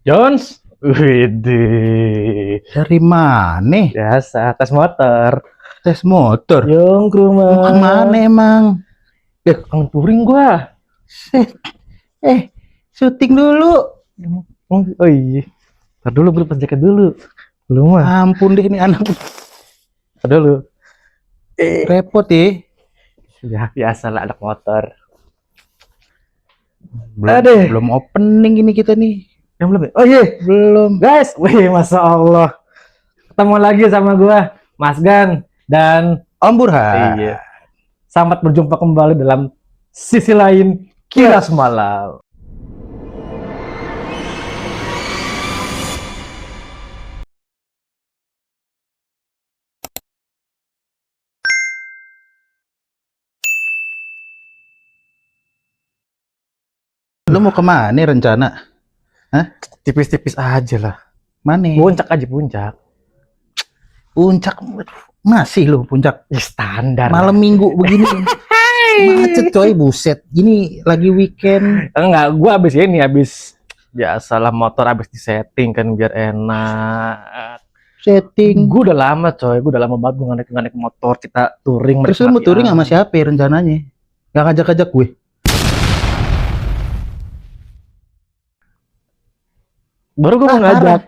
Jones, widih. Dari mana? Biasa, tes motor. Tes motor. Yung ke rumah. Kemana emang? Kang touring gua. Set. Syuting dulu. Oh iya. Ntar dulu, beli penjaket dulu. Belum mah. Ampun deh ini anak. Ntar dulu. Repot ya. Ya, biasa lah anak motor. Belum opening ini kita nih. Yang belum ya? Oh iya. Belum. Guys, wih, Masya Allah. Ketemu lagi sama gua, Mas Gan. Dan Om Burhan. iya. Selamat berjumpa kembali dalam sisi lain Kilas Malam. Lu mau kemana rencana? Hah? Tipis-tipis aja lah. Mana? Puncak aja, puncak. Puncak. Masih lu puncak. Ya, standar. Malam minggu begini. Macet coy, buset. Gini lagi weekend. Enggak, gua habis biasalah motor habis disetting kan biar enak. Setting. Gua udah lama coy, gua udah lama banget gua naik motor, kita touring. Terus lu mau touring sama siapa ya rencananya? Gak ngajak-ngajak gue? Baru gua mau ngajak.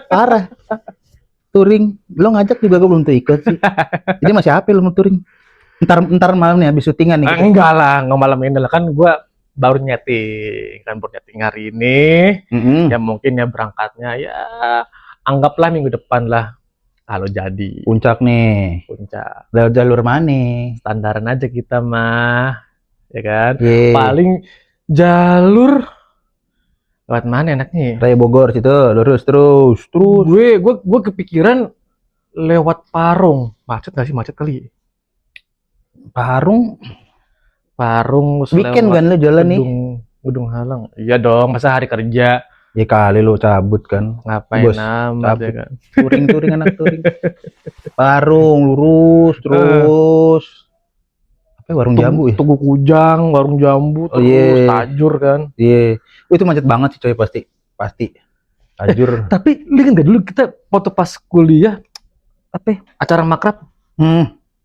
Parah. Touring, lo ngajak juga gue belum tuh ikut sih. Jadi masih apa lo mau touring? Ntar malam nih habis syutingan nih. Enggak lah, nggak malam ini lah, kan gue baru nyeting hari ini. Ya mungkin ya berangkatnya ya anggaplah minggu depan lah kalau jadi. Puncak nih. Puncak. Lewat jalur mana? Standaran aja kita mah, ya kan? Yeah. Paling jalur lewat mana enaknya? Raya Bogor situ, lurus terus. Gue kepikiran lewat Parung. Macet gak sih? Macet kali. Parung weekend kan lo jalan nih? Gedung Halang. Iya dong, masa hari kerja. Ya kali lo cabut kan. Ngapain amat ya kan? Touring anak touring. Parung lurus terus. Apa warung jambu ya? Tugu Kujang, warung jambu terus Tajur kan. Iya. Itu macet banget sih coy, pasti. Tajur. Tapi lihat nggak dulu kita foto pas kuliah acara makrab.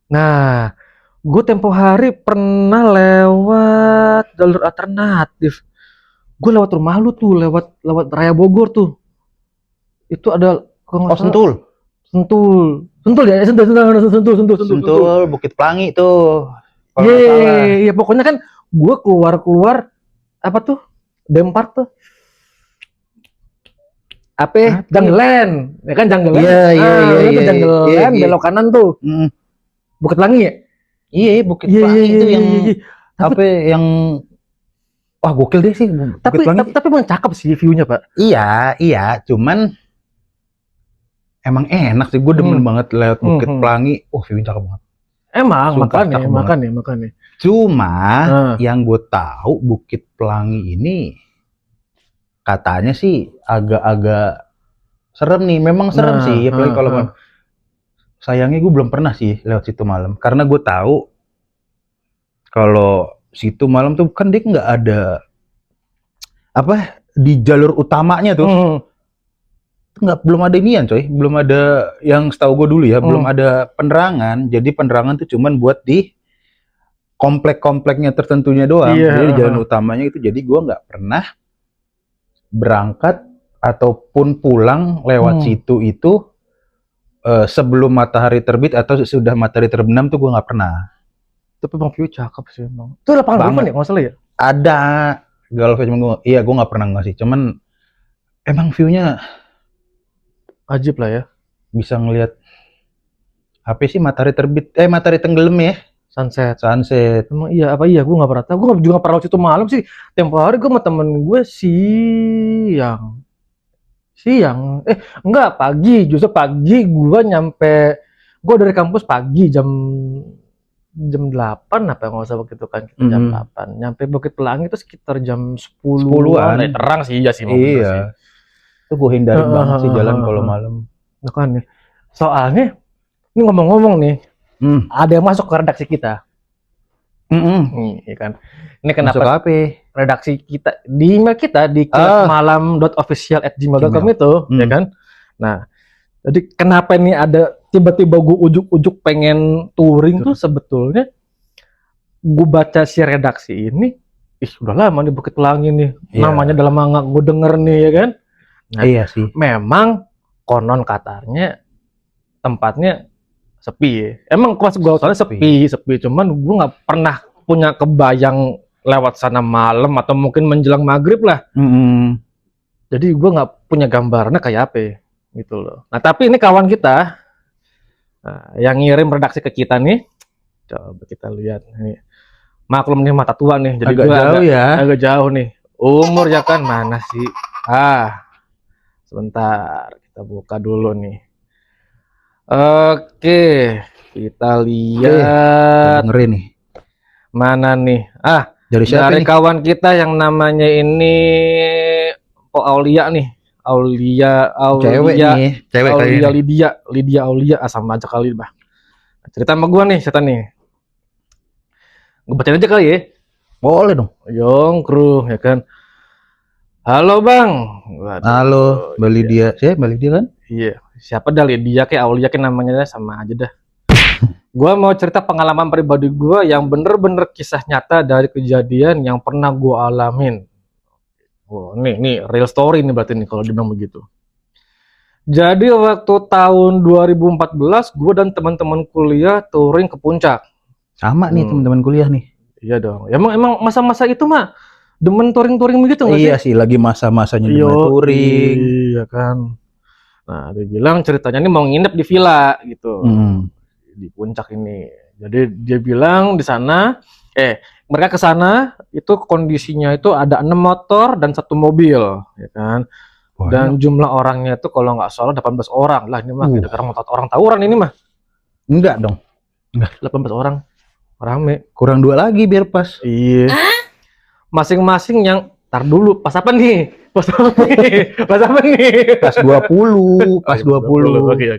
Nah, gue tempo hari pernah lewat jalur alternatif. Gue lewat rumah lu tuh, lewat Raya Bogor tuh. Itu ada Sentul ya, Sentul. Bukit Pelangi tuh. Iya, pokoknya kan gue keluar apa tuh? Dempar tuh. Jungle Land, ya kan Jungle Land. Iya, Jungle Land belok kanan tuh. Bukit Pelangi ya? Iya, Bukit Pelangi itu yang yang wah gokil deh sih. Tapi emang cakep sih view-nya, Pak. Iya, cuman emang enak sih, gue demen banget lewat Bukit Pelangi. View-nya cakep banget. Emang, makanya. Cuma yang gue tahu Bukit Pelangi ini katanya sih agak-agak serem nih. Memang serem sih, apalagi kalau sayangnya gue belum pernah sih lewat situ malam. Karena gue tahu kalau situ malam tuh kan dia nggak ada di jalur utamanya tuh. Belum ada inian coy, belum ada yang setahu gue dulu ya, belum ada penerangan. Jadi penerangan tuh cuman buat di komplek-kompleknya tertentunya doang. Jadi di jalan utamanya itu, jadi gue nggak pernah berangkat ataupun pulang lewat situ itu sebelum matahari terbit atau sudah matahari terbenam tuh gue nggak pernah. Tapi bang view cakep sih emang. Itu lapangan golf ya nggak salah ya? Ada golf, cuman gue nggak pernah ngasih. Cuman emang viewnya ajib lah ya. Bisa ngelihat apa sih matahari terbit, matahari tenggelam ya. Sunset. Emang iya gue nggak pernah tahu. Gue juga nggak pernah lewat situ malam sih. Tempo hari gue sama temen gue siang. Enggak, pagi. Justru pagi gue nyampe. Gue dari kampus pagi jam 8 apa nggak usah begitu kan, kita jam 8. Nyampe Bukit Pelangi itu sekitar jam 10-an. Terang sih ya sih. Iya. Itu gue hindarin banget sih jalan kalau malam. Kan nih. Soalnya ini ngomong-ngomong nih. Ada yang masuk ke redaksi kita. Iya kan. Ini kenapa? Masuk apa? redaksi kita di email kita di kilatmalam.official@gmail.com itu, ya kan? Nah, jadi kenapa ini ada tiba-tiba gue ujuk-ujuk pengen touring tuh sebetulnya gue baca si redaksi ini, udah lama nih Bukit Pelangi nih, namanya dalam lama gue denger nih, ya kan? Nah, iya sih. memang konon katanya tempatnya sepi ya. Emang pas gue soalnya sepi, cuman gue nggak pernah punya kebayang lewat sana malam atau mungkin menjelang maghrib lah. Jadi gue nggak punya gambarnya kayak apa gitu loh. Nah tapi ini kawan kita yang ngirim redaksi ke kita nih, coba kita lihat nih. Maklum nih mata tua nih, jadi agak jauh agak jauh nih. Umur ya kan mana sih? Sebentar kita buka dulu nih. Oke, kita lihat. Ngeri nih. Mana nih? Dari siapa dari nih? kawan kita yang namanya ini Aulia nih. Aulia Cewek nih, Aulia Lydia Aulia, sama aja kali, bah. Cerita sama gua nih, setan nih. Gue bacain aja kali ya. Boleh dong. Yongkru, ya kan. Halo bang. Waduh, halo, Mbak Lydia. Saya Mbak Lydia kan? Iya. Siapa dah Lydia kayak Aulia kayak namanya sama aja dah. Gua mau cerita pengalaman pribadi gua yang bener-bener kisah nyata dari kejadian yang pernah gua alamin. Wah, nih real story nih berarti nih kalau dibilang begitu. Jadi waktu tahun 2014 gua dan teman-teman kuliah touring ke puncak. Sama nih teman-teman kuliah nih. Iya dong. Emang masa-masa itu mah demen touring-touring begitu nggak sih? Iya sih, lagi masa-masanya demen touring. Iya kan. Nah, dia bilang ceritanya ini mau nginep di villa gitu. Di puncak ini. Jadi dia bilang di sana, mereka ke sana itu kondisinya itu ada 6 motor dan 1 mobil, ya kan. Dan jumlah orangnya itu kalau nggak salah 18 orang lah, ini mah orang tawuran ini mah. Enggak dong. 18 orang. Rame. Kurang 2 lagi biar pas. Iya. Masing-masing yang tar dulu, pas apa nih? Pas apa nih? Pas apa nih? Pas 20, pas 20. Oke.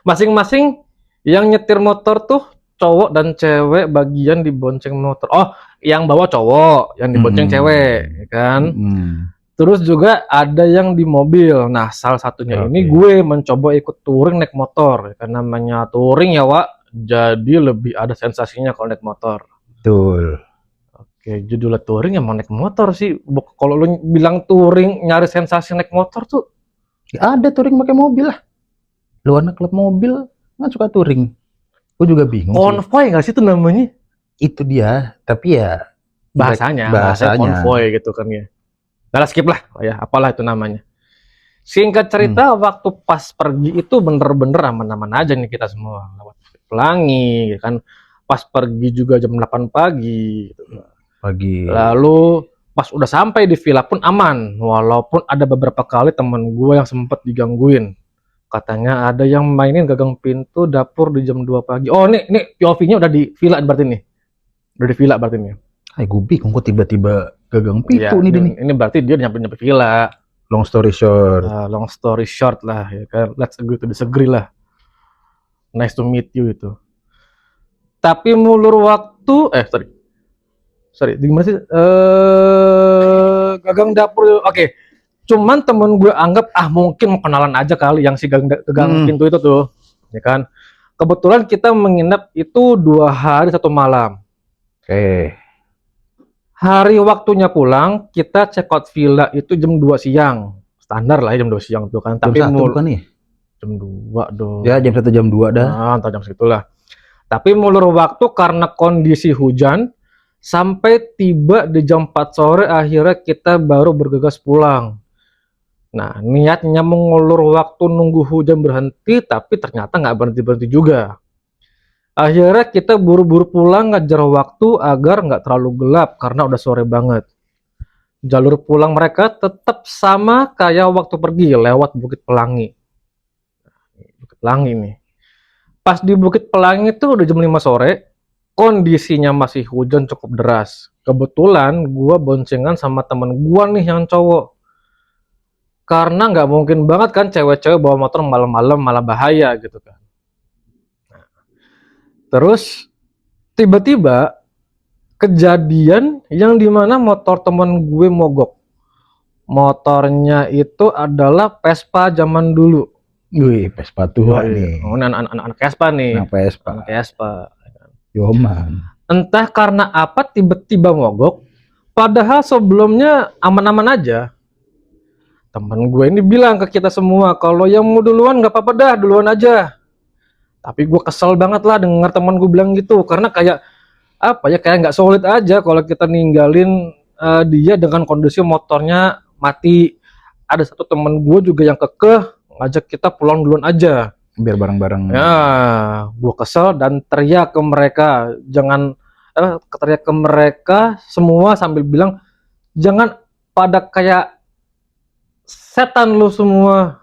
Masing-masing yang nyetir motor tuh cowok dan cewek bagian dibonceng motor. Oh, yang bawa cowok, yang dibonceng cewek, ya kan? Terus juga ada yang di mobil. Nah, salah satunya ini gue mencoba ikut touring naik motor. Karena namanya touring ya, Wak. Jadi lebih ada sensasinya kalau naik motor. Betul. Oke, judulnya touring emang naik motor sih. Kalau lu bilang touring nyari sensasi naik motor tuh, ya ada touring pakai mobil lah. Lu anak klub mobil kan suka touring. Gue juga bingung. Konvoy nggak sih itu namanya? Itu dia, tapi ya bahasanya konvoy gitu kan ya. Nah, skip lah, ya apalah itu namanya. Singkat cerita, waktu pas pergi itu bener-bener aman-aman aja nih kita semua. Lewat Pelangi, kan. Pas pergi juga jam 8 pagi. Gitu. Pagi. Lalu pas udah sampai di villa pun aman. Walaupun ada beberapa kali temen gue yang sempet digangguin. Katanya ada yang mainin gagang pintu dapur di jam 2 pagi. Oh, nih POV-nya udah di villa berarti nih. Udah di villa berarti nih. Gue bingung kok tiba-tiba gagang pintu ya, nih. Ini berarti dia nyampe villa. Long story short. Long story short lah, ya kan. Let's agree to disagree lah. Nice to meet you itu. Tapi mulur waktu, sorry, gimana sih? Gagang dapur, oke. Cuman temen gue anggap mungkin kenalan aja kali yang si gagang pintu itu tuh, ya kan. Kebetulan kita menginap itu 2 hari 1 malam. Oke. Hari waktunya pulang, kita check out villa itu jam 2 siang. Standar lah ya jam 2 siang tuh kan. Tapi jam 1 bukan nih? Jam 2 dong. Ya jam 1 jam 2 dah. Nah, entah jam segitulah. Tapi mulur waktu karena kondisi hujan, sampai tiba di jam 4 sore akhirnya kita baru bergegas pulang. Nah, niatnya mengulur waktu nunggu hujan berhenti, tapi ternyata nggak berhenti-berhenti juga. Akhirnya kita buru-buru pulang ngejar waktu agar nggak terlalu gelap karena udah sore banget. Jalur pulang mereka tetap sama kayak waktu pergi lewat Bukit Pelangi. Bukit Pelangi nih. Pas di Bukit Pelangi itu udah jam 5 sore, kondisinya masih hujan cukup deras. Kebetulan gua boncengan sama temen gua nih yang cowok. Karena nggak mungkin banget kan cewek-cewek bawa motor malam-malam malah bahaya gitu kan. Terus tiba-tiba kejadian yang dimana motor temen gue mogok. Motornya itu adalah Vespa zaman dulu. Wih, Vespa tua nih. Oh, anak Vespa nih. Anak Vespa. Anak Vespa. Yoman. Entah karena apa tiba-tiba mogok. Padahal sebelumnya aman-aman aja. Temen gue ini bilang ke kita semua, kalau yang mau duluan nggak apa-apa dah, duluan aja. Tapi gue kesel banget lah denger temen gue bilang gitu. Karena kayak, apa ya, kayak nggak solid aja kalau kita ninggalin dia dengan kondisi motornya mati. Ada satu temen gue juga yang kekeh ngajak kita pulang duluan aja Biar bareng-bareng. ya. Gue kesel dan teriak ke mereka, teriak ke mereka semua sambil bilang, jangan pada kayak setan lu semua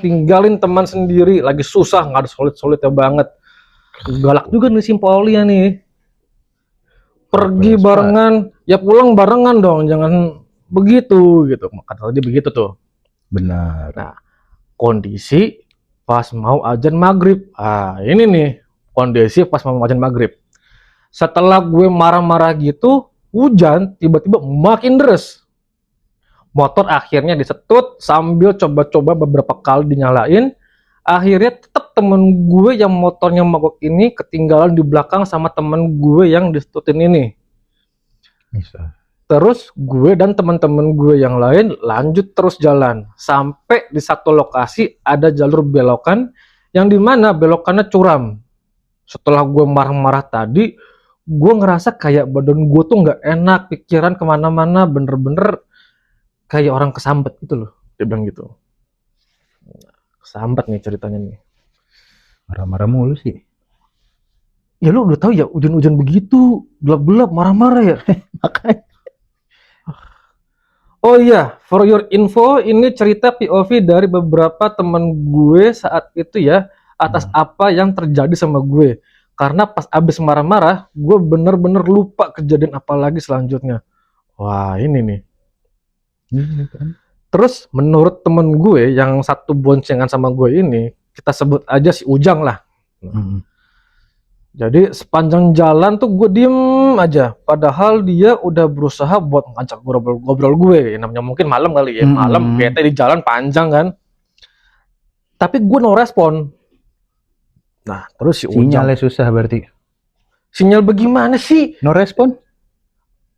tinggalin teman sendiri, lagi susah, nggak ada solid-solidnya banget. Galak juga nih si Paulia nih, pergi Vespa. barengan ya pulang barengan dong, jangan begitu gitu, kata dia begitu tuh. Benar. Nah, kondisi pas mau azan maghrib. Ini nih kondisi pas mau azan maghrib. Setelah gue marah-marah gitu, hujan tiba-tiba makin deras. Motor akhirnya disetut sambil coba-coba beberapa kali dinyalain. Akhirnya tetap temen gue yang motornya mogok ini ketinggalan di belakang sama temen gue yang disetutin ini. Bisa. Terus gue dan teman-teman gue yang lain lanjut terus jalan sampai di satu lokasi ada jalur belokan yang dimana belokannya curam. Setelah gue marah-marah tadi, gue ngerasa kayak badan gue tuh nggak enak, pikiran kemana-mana, bener-bener kayak orang kesambet gitu loh. Dia bilang gitu. Kesambet nih ceritanya nih. Marah-marah mulu sih. Ya lu udah tahu ya, hujan-hujan begitu, gelap-gelap, marah-marah ya. Makanya. Oh iya, for your info, ini cerita POV dari beberapa teman gue saat itu ya, atas apa yang terjadi sama gue. Karena pas abis marah-marah, gue bener-bener lupa kejadian apa lagi selanjutnya. Wah, ini nih. Terus menurut temen gue yang satu boncengan sama gue ini, kita sebut aja si Ujang lah. Jadi sepanjang jalan tuh gue diem aja, padahal dia udah berusaha buat ngajak ngobrol gue. Namanya mungkin malam kali ya, malam bete di jalan panjang kan. Tapi gue no respon. Nah terus si Ujang, Sinyalnya susah berarti. sinyal bagaimana sih? No respon?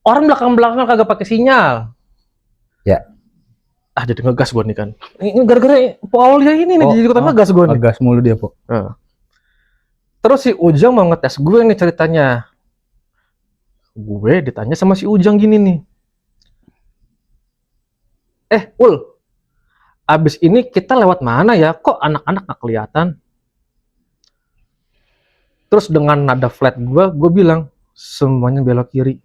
Orang belakang-belakang kagak pakai sinyal. Ya. Jadi ngegas gue nih kan. Ini gara-gara Paulia ini nih jadi ikutan ngegas gue nih. Ngegas mulu dia, Po. Terus si Ujang mau ngetes gue nih ceritanya. Gue ditanya sama si Ujang gini nih. Ul, abis ini kita lewat mana ya? Kok anak-anak gak kelihatan? Terus dengan nada flat gue bilang, semuanya belok kiri.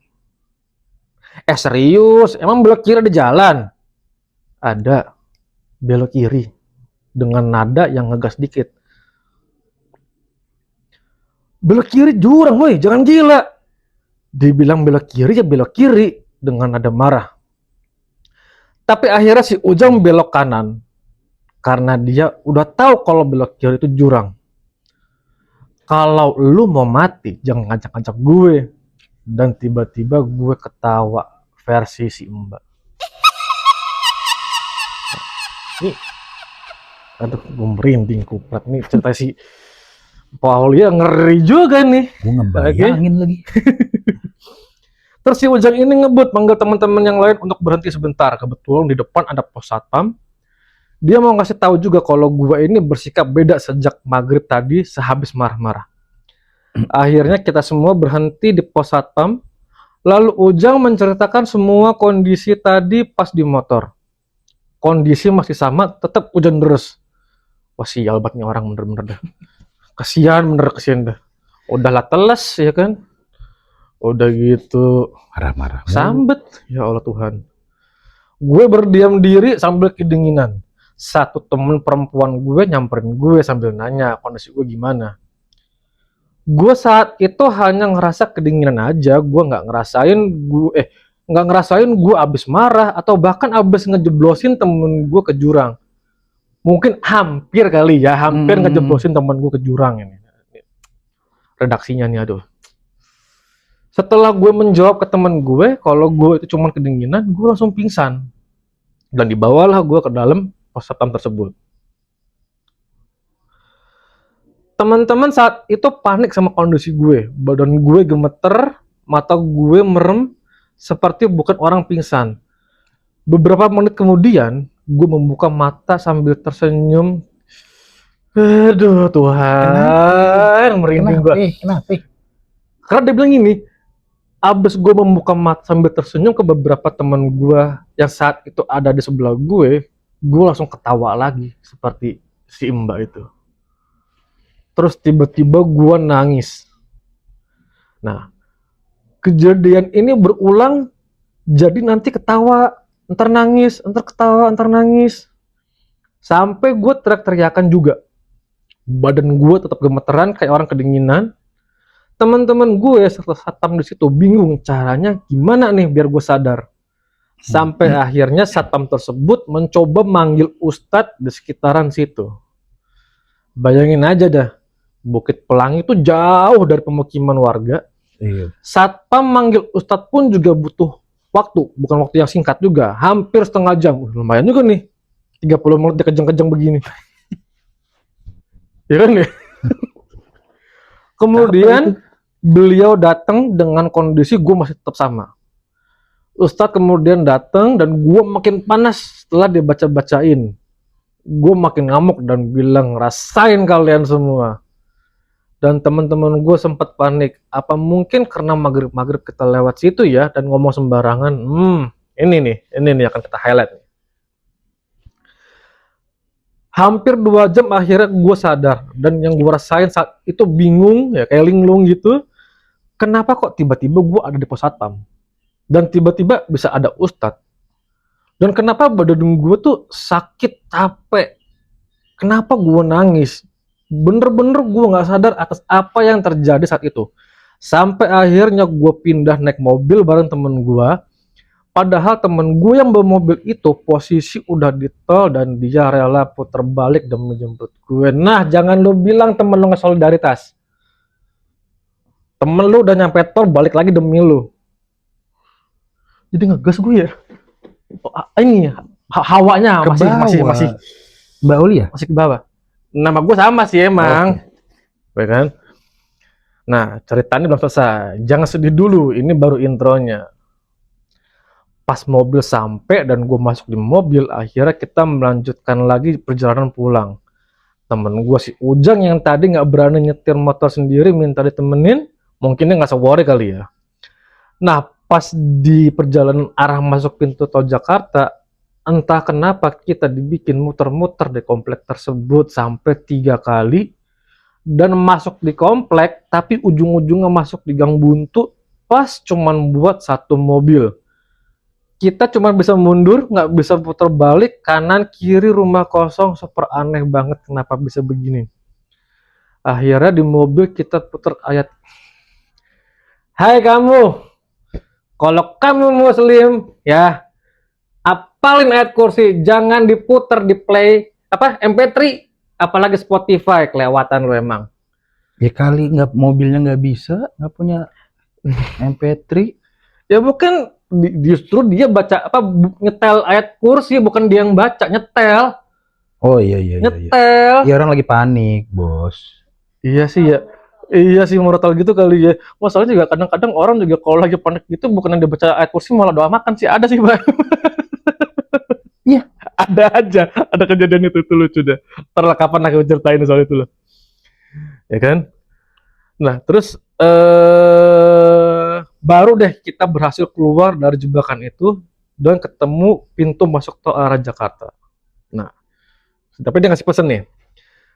Serius? Emang belok kiri ada jalan? Ada, belok kiri. Dengan nada yang ngegas dikit. Belok kiri jurang, woi, jangan gila. Dibilang belok kiri ya belok kiri dengan nada marah. Tapi akhirnya si Ujang belok kanan karena dia udah tahu kalau belok kiri itu jurang. Kalau lu mau mati jangan ngajak-ngajak gue. Dan tiba-tiba gue ketawa versi si Mbak. Nih, aduh, gue merinding kuprat nih cerita si Paulia, ngeri juga nih. Gue ngebayangin lagi. Terus si Ujang ini ngebut manggil teman-teman yang lain untuk berhenti sebentar. Kebetulan di depan ada pos satpam. Dia mau ngasih tahu juga kalau gue ini bersikap beda sejak maghrib tadi sehabis marah-marah. Akhirnya kita semua berhenti di pos satpam. Lalu Ujang menceritakan semua kondisi tadi pas di motor. Kondisi masih sama, tetap hujan deras. Wah sial banget nih orang, bener-bener dah. Kasihan dah. Udahlah teles ya kan. Udah gitu Marah-marah. sambet, ya Allah Tuhan. Gue berdiam diri sambil kedinginan. Satu temen perempuan gue nyamperin gue sambil nanya kondisi gue gimana. Gue saat itu hanya ngerasa kedinginan aja. Gue nggak ngerasain gue abis marah atau bahkan abis ngejeblosin temen gue ke jurang. Mungkin hampir kali ya, hampir ngejeblosin temen gue ke jurang ini. Redaksinya nih, aduh. Setelah gue menjawab ke temen gue kalau gue itu cuma kedinginan, gue langsung pingsan. Dan dibawalah gue ke dalam pos satpam tersebut. Teman-teman saat itu panik sama kondisi gue. Badan gue gemeter, mata gue merem, seperti bukan orang pingsan. Beberapa menit kemudian, gue membuka mata sambil tersenyum. Aduh Tuhan, merinding gue. Kenapa? Karena dia bilang gini, abis gue membuka mata sambil tersenyum ke beberapa teman gue yang saat itu ada di sebelah gue langsung ketawa lagi seperti si Mbak itu. Terus tiba-tiba gue nangis. Nah, kejadian ini berulang, jadi nanti ketawa, ntar nangis, ntar ketawa, ntar nangis. Sampai gue teriak-teriakan juga. Badan gue tetap gemeteran kayak orang kedinginan. Teman-teman gue serta satpam di situ bingung caranya gimana nih biar gue sadar. Sampai akhirnya satpam tersebut mencoba manggil ustadz di sekitaran situ. Bayangin aja dah, Bukit Pelangi itu jauh dari pemukiman warga. Iya. Satpam manggil ustadz pun juga butuh waktu, bukan waktu yang singkat juga, hampir setengah jam. Lumayan juga nih, 30 menit dia kejang-kejang begini. Ya kan ya? Kemudian beliau datang dengan kondisi gue masih tetap sama. Ustadz kemudian datang dan gue makin panas setelah dia baca-bacain. Gue makin ngamuk dan bilang, rasain kalian semua. Dan teman-teman gue sempat panik. Apa mungkin karena maghrib-maghrib kita lewat situ ya dan ngomong sembarangan? Ini nih akan kita highlight. Hampir 2 jam akhirnya gue sadar. Dan yang gue rasain saat itu bingung, ya kayak linglung gitu. Kenapa kok tiba-tiba gue ada di pos satpam? Dan tiba-tiba bisa ada ustadz. Dan kenapa badan gue tuh sakit, capek? Kenapa gue nangis? Bener-bener gue gak sadar atas apa yang terjadi saat itu. Sampai akhirnya gue pindah naik mobil bareng temen gue. Padahal temen gue yang bawa mobil itu posisi udah di tol dan dia rela putar balik demi jemput gue. Nah, jangan lu bilang temen lu ngesolidaritas. Temen lu udah nyampe tol balik lagi demi lu. Jadi ngegas gue ya. Ini hawanya masih Mbak Uli ya? masih ke bawah. Nama gue sama sih emang. Okay. Kan? Nah, ceritanya belum selesai. Jangan sedih dulu, ini baru intronya. Pas mobil sampai dan gue masuk di mobil, akhirnya kita melanjutkan lagi perjalanan pulang. Temen gue si Ujang yang tadi nggak berani nyetir motor sendiri minta ditemenin, mungkin dia nggak sewori kali ya. Nah, pas di perjalanan arah masuk pintu tol Jakarta, entah kenapa kita dibikin muter-muter di komplek tersebut sampai 3 kali dan masuk di komplek tapi ujung-ujungnya masuk di gang buntu pas cuman buat 1 mobil. Kita cuma bisa mundur, nggak bisa putar balik, kanan kiri rumah kosong, super aneh banget kenapa bisa begini. Akhirnya di mobil kita putar ayat, hai kamu, kalau kamu muslim ya apalin ayat kursi, jangan diputer di play MP3 apalagi Spotify, kelewatan lu emang. Ya kali nggak, mobilnya nggak bisa, nggak punya MP3. Ya bukan, justru dia baca nyetel ayat kursi, bukan dia yang baca, nyetel. Oh iya. Nyetel. Ya orang lagi panik, bos. Iya sih ya. Iya sih moral gitu kali ya. Masalahnya juga kadang-kadang orang juga kalau lagi panik gitu bukan dia baca ayat kursi malah doa makan sih, ada sih Bang. Iya, ada aja. Ada kejadian itu lucu deh. Ntar kapan aku ceritain soal itu loh. Ya kan? Nah, terus baru deh kita berhasil keluar dari jebakan itu dan ketemu pintu masuk tol arah Jakarta. Nah, tapi dia ngasih pesan nih.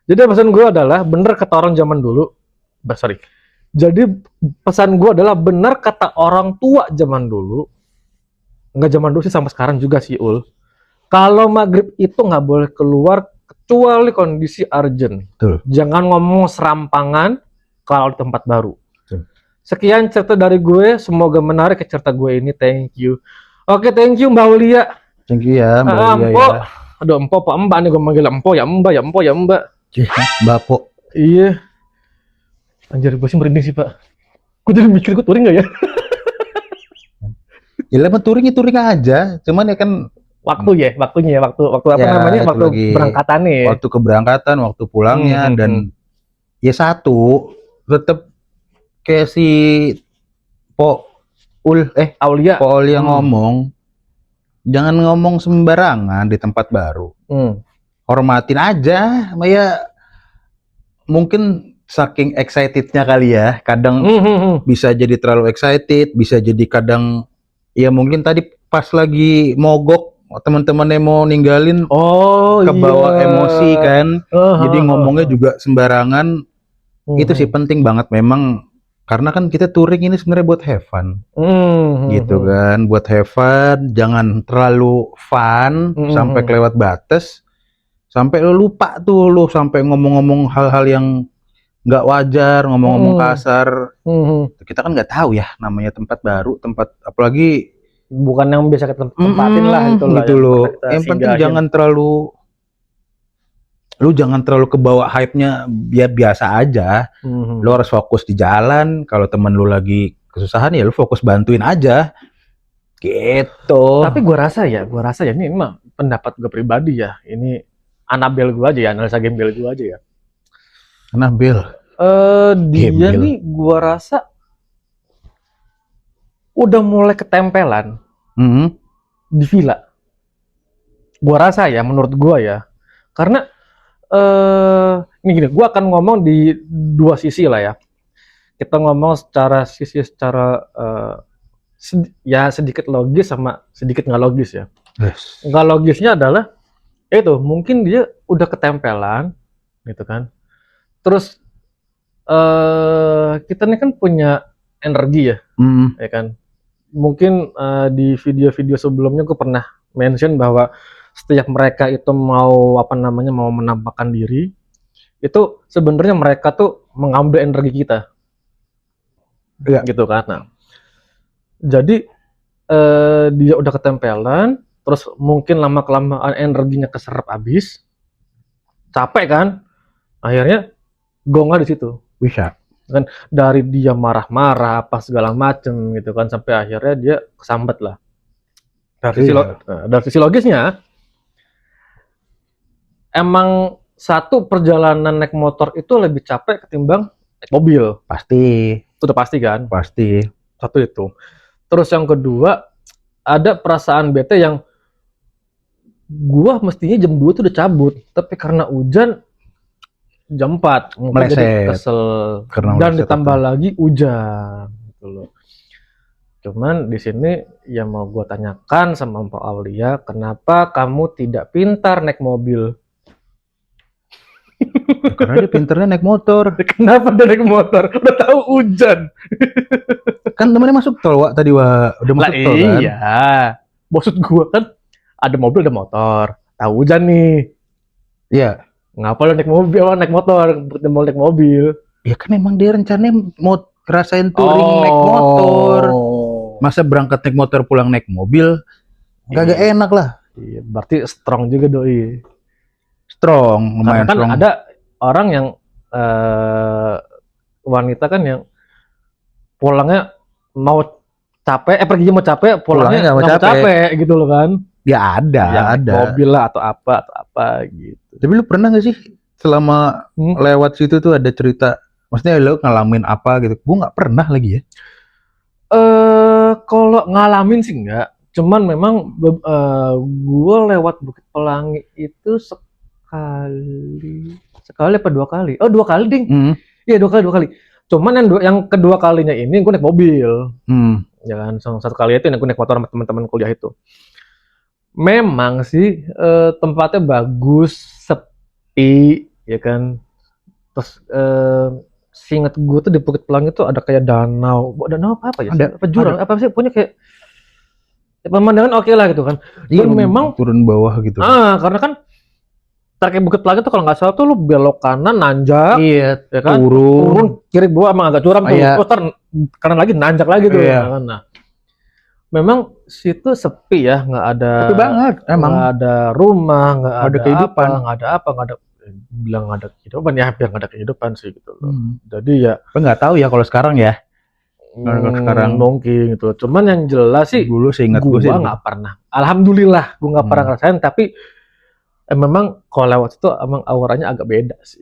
Jadi pesan gue adalah bener kata orang zaman dulu. Jadi pesan gue adalah bener kata orang tua zaman dulu. Nggak zaman dulu sih, sampai sekarang juga sih Ul. Kalau maghrib itu nggak boleh keluar kecuali kondisi urgent. Betul. Jangan ngomong serampangan kalau di tempat baru. Betul. Sekian cerita dari gue, semoga menarik ke cerita gue ini. Thank you. Oke, thank you Mbak Ulia. Thank you ya Mbak Ulia ya. Aduh, Empo Pak Mbak nih gue manggil Empo ya Mbak. Bapo. Iya. Anjir, gue sih merinding sih Pak. Gue jadi mikir gue touring nggak ya? Ya lah touring aja, cuman ya kan Waktunya waktu apa ya namanya, itu waktu lagi berangkatannya. waktu keberangkatan, waktu pulangnya, dan ya satu tetap kayak si Po Aulia. Aulia ngomong, jangan ngomong sembarangan di tempat baru. Hormatin aja, ya mungkin saking excitednya kali ya, kadang bisa jadi terlalu excited, bisa jadi kadang ya mungkin tadi pas lagi mogok teman-temannya mau ninggalin, kebawa emosi kan, jadi ngomongnya juga sembarangan. Itu sih penting banget memang, karena kan kita touring ini sebenarnya buat have fun, gitu kan, buat have fun, jangan terlalu fun sampai kelewat batas, sampai lo lupa tuh, lo sampai ngomong-ngomong hal-hal yang nggak wajar, ngomong-ngomong kasar. Kita kan nggak tahu ya, namanya tempat baru, tempat apalagi bukan yang biasa kita tempatin lah gitu loh. Yang penting jangan terlalu, lu jangan terlalu kebawa hype-nya, biar biasa aja. Lu harus fokus di jalan. Kalau temen lu lagi kesusahan ya lu fokus bantuin aja, gitu. Tapi gua rasa ya ini emang pendapat gue pribadi ya, ini Anabel gue aja ya, analisa gembel gue aja ya. Anabel dia nih gua rasa udah mulai ketempelan di villa. Gua rasa ya, menurut gua ya, karena ini gini, gua akan ngomong di dua sisi lah ya. Kita ngomong secara ya sedikit logis sama sedikit nggak logis ya. Nggak logisnya adalah itu mungkin dia udah ketempelan gitu kan. Terus kita nih kan punya energi ya, ya kan. Mungkin di video-video sebelumnya gue pernah mention bahwa setiap mereka itu mau mau menampakkan diri, itu sebenarnya mereka tuh mengambil energi kita, gitu kan. Nah, jadi dia udah ketempelan, terus mungkin lama kelamaan energinya keserap habis, capek kan, akhirnya gongnya di situ. Bisa kan, dari dia marah-marah apa segala macem gitu kan, sampai akhirnya dia kesambet lah. Dari sisi logisnya, emang satu perjalanan naik motor itu lebih capek ketimbang naik mobil. Pasti. Itu udah pasti kan? Pasti. Satu itu. Terus yang kedua, ada perasaan bete yang gua mestinya jam 2 tuh udah cabut, tapi karena hujan jam 4 mungkin jadi kesel, dan ditambah lagi hujan gitu loh. Cuman di sini yang mau gue tanyakan sama Mbak Aulia, kenapa kamu tidak pintar naik mobil? Karena dia pintarnya naik motor. Kenapa dia naik motor? Udah tahu hujan. Kan temennya masuk tol, Wak, tadi, Wak. Udah masuk tol kan? Iya. Maksud gue kan ada mobil ada motor, tahu hujan nih. Iya. Ngapa lo naik motor, mau naik mobil? Ya kan emang dia rencananya mau ngerasain touring naik motor. Masa berangkat naik motor pulang naik mobil? Gak enak lah. Iya, berarti strong juga doi. Strong, lumayan kan strong. Ada orang yang wanita kan yang pulangnya mau capek, perginya mau capek, pulangnya nggak mau capek gitu loh kan. Ya ada. Mobil lah atau apa gitu. Tapi lu pernah nggak sih selama lewat situ tuh ada cerita, maksudnya lu ngalamin apa gitu? Gue nggak pernah lagi ya. Kalau ngalamin sih enggak. Cuman memang gue lewat Bukit Pelangi itu sekali apa 2 kali? Oh 2 kali ding. Iya 2 kali. Cuman yang kedua kalinya ini gue naik mobil. Ya kan, satu kali itu gue naik motor sama teman-teman kuliah itu. Memang sih tempatnya bagus, sepi, ya kan. Terus seingat gue tuh di Bukit Pelangi tuh ada kayak danau apa ya? Ada, apa jurang? Apa sih? Punya kayak pemandangan oke lah gitu kan. Iya, memang turun bawah gitu. Karena kan kayak Bukit Pelangi tuh kalau nggak salah tuh lu belok kanan nanjak, iya, ya kan? turun kiri bawah emang agak curam tuh. Iya. Kanan lagi nanjak lagi tuh. Iya. Nah, memang situ sepi ya, nggak ada. Sepi banget, emang. Nggak ada rumah, nggak ada kehidupan. nggak ada. Bilang nggak ada kehidupan ya, hampir nggak ada kehidupan sih gitu loh. Jadi ya. Nggak tahu ya kalau sekarang ya. sekarang. Mungkin gitu. Cuman yang jelas sih Dulu seingat gue sih gua nggak pernah. Alhamdulillah gua nggak pernah ngerasain, tapi memang kalau lewat itu emang auranya agak beda sih.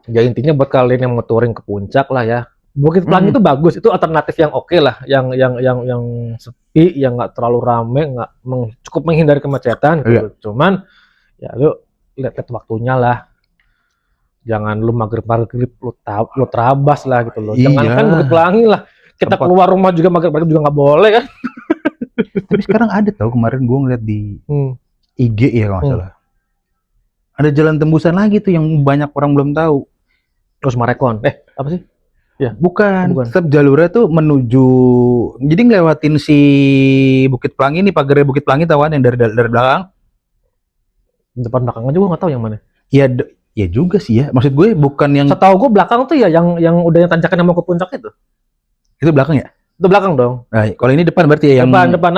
Ya intinya buat kalian yang mau touring ke puncak lah ya. Bukit Pelangi itu bagus, itu alternatif yang oke lah, yang sepi, yang nggak terlalu rame, nggak cukup menghindari kemacetan gitu. Cuman ya lu lihat waktunya lah. Jangan lu maghrib-maghrib lu terabas lah gitu loh. Jangankan Bukit Pelangi lah. Kita keluar rumah juga maghrib-maghrib juga nggak boleh kan. Tapi sekarang ada tau, kemarin gue ngeliat di IG ya kalau nggak salah. Ada jalan tembusan lagi tuh yang banyak orang belum tahu. Terus Marekon. Apa sih? Ya, bukan. Tetap jalurnya tuh menuju, jadi ngelewatin si Bukit Pelangi nih, pagarnya Bukit Pelangi tahuan yang dari belakang. Depan belakang aja gue nggak tahu yang mana. Ya juga sih ya. Maksud gue bukan yang. Setahu gue belakang tuh ya yang udah yang tanjakan yang mau ke puncak itu. Itu belakang ya? Itu belakang dong. Nah, kalau ini depan berarti ya yang. Depan.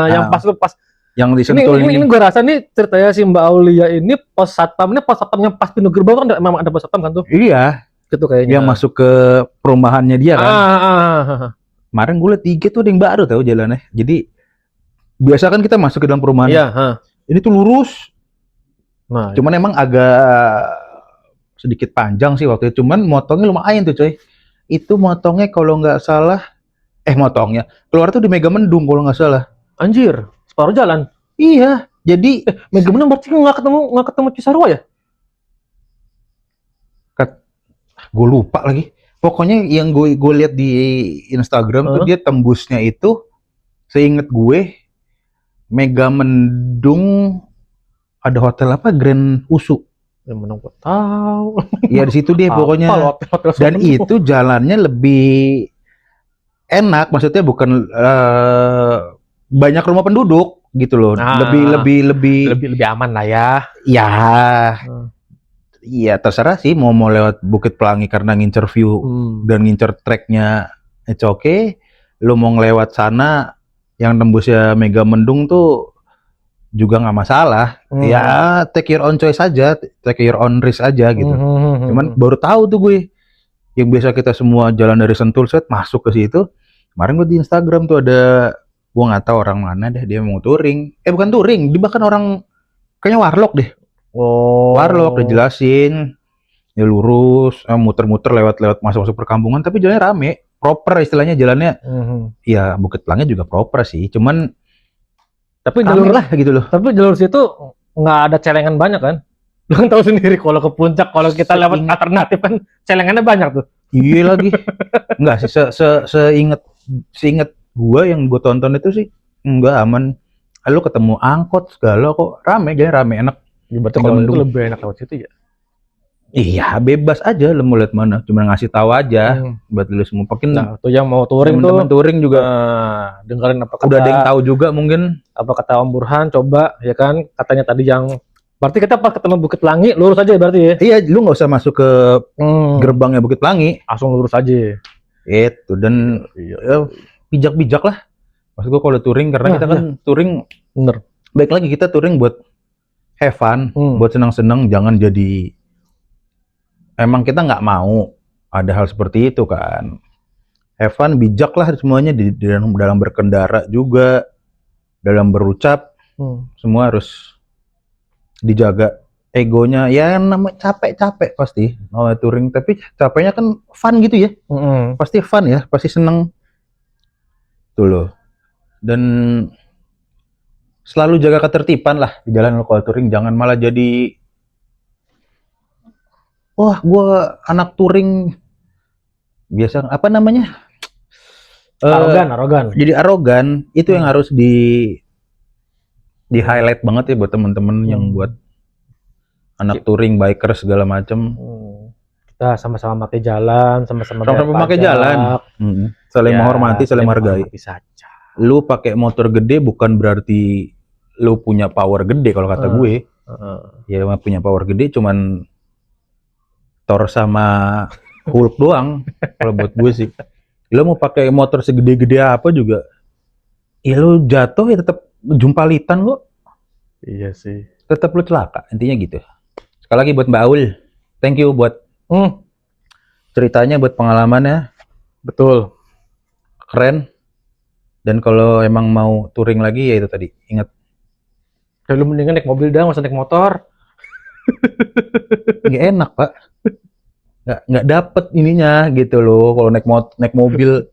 Yang pas yang di Sentul ini gue rasa nih ceritanya si Mbak Aulia ini pos satpam yang pas pintu gerbang kan memang ada pos satpam kan tuh. Iya. Gitu kayaknya. Yang masuk ke perumahannya dia kan. Kemarin gue liat 3 tuh ada yang baru tahu jalannya. Jadi biasa kan kita masuk ke dalam perumahan. Iya. Ini tuh lurus. Nah, cuman emang agak sedikit panjang sih waktu itu. Cuman motongnya lumayan tuh coy. Itu motongnya kalau nggak salah, motongnya keluar tuh di Megamendung kalau nggak salah. Anjir, separuh jalan. Iya, jadi Megamendung berarti nggak ketemu Cisarua ya? Gue lupa lagi. Pokoknya yang gue lihat di Instagram tuh dia tembusnya itu, seinget gue, Megamendung ada hotel apa, Grand Usu. Yang mana gue tahu. Iya di situ deh pokoknya. Hotel dan itu jalannya lebih enak, maksudnya bukan banyak rumah penduduk gitu loh. Lebih aman lah ya. Ya. Iya terserah sih mau lewat Bukit Pelangi karena ngincer view dan ngincer tracknya, it's okay. Lu mau ngelewat sana yang tembusnya Megamendung tuh juga nggak masalah. Ya take your own choice aja, take your own risk aja gitu. Cuman baru tahu tuh gue, yang biasa kita semua jalan dari Sentul set masuk ke situ. Kemarin gue di Instagram tuh ada, gue nggak tahu orang mana deh, dia mau touring. Bukan touring, dia bahkan orang kayaknya warlock deh. Warlock dijelasin, ya lurus, muter-muter lewat masuk perkampungan, tapi jalannya rame, proper istilahnya jalannya. Ya Bukit Pelangi juga proper sih, cuman tapi jalur lah gitu loh. Tapi jalur situ nggak ada celengan banyak kan? Lu kan tahu sendiri kalau ke puncak, kalau kita lewat alternatif kan celengannya banyak tuh. Iya lagi. Enggak sih, seinget gua yang gua tonton itu sih enggak aman. Lu ketemu angkot segala kok rame, jadi rame enak. Ya, berarti kalau itu lebih enak lewat situ ya? Iya bebas aja lu mau lihat mana, cuma ngasih tahu aja buat lu semua. Nah tuh yang mau touring tuh, teman-teman touring juga dengerin apa kata, udah ada yang tahu juga mungkin apa kata Om Burhan, coba ya kan, katanya tadi yang berarti kita pas ketemu Bukit Pelangi lurus aja berarti ya? Iya, lu nggak usah masuk ke gerbangnya Bukit Pelangi, langsung lurus aja. Itu dan ya, bijak-bijak lah. Maksud gua kalau touring, karena kita kan touring, bener. Baik lagi kita touring buat have fun, buat senang-senang, jangan jadi emang kita nggak mau ada hal seperti itu kan. Have fun, bijak lah semuanya dalam berkendara juga, dalam berucap, semua harus dijaga egonya. Ya nama capek pasti mau touring, tapi capeknya kan fun gitu ya. Pasti fun ya, pasti seneng tuh loh. Dan selalu jaga ketertiban lah di jalan kalau touring, jangan malah jadi wah gua anak touring biasa apa namanya arogan. Jadi arogan, itu yang harus di highlight banget ya buat temen-temen yang buat anak touring, biker segala macem. Kita sama-sama pakai jalan, sama-sama pakai jalan, saling menghormati, saling menghargai. Lu pakai motor gede bukan berarti lu punya power gede kalau kata gue. Ya punya power gede cuman Thor sama Hulk doang kalau buat gue sih. Lu mau pakai motor segede-gede apa juga, ya lu jatuh ya tetap jumpalitan kok. Iya sih. Tetap lu celaka, intinya gitu. Sekali lagi buat Mbak Aul, thank you buat ceritanya, buat pengalamannya. Betul. keren. Dan kalau emang mau touring lagi ya itu tadi, ingat Ya, lu mendingan naik mobil dah, nggak usah naik motor. nggak enak pak, nggak dapet ininya gitu loh. Kalau naik mobil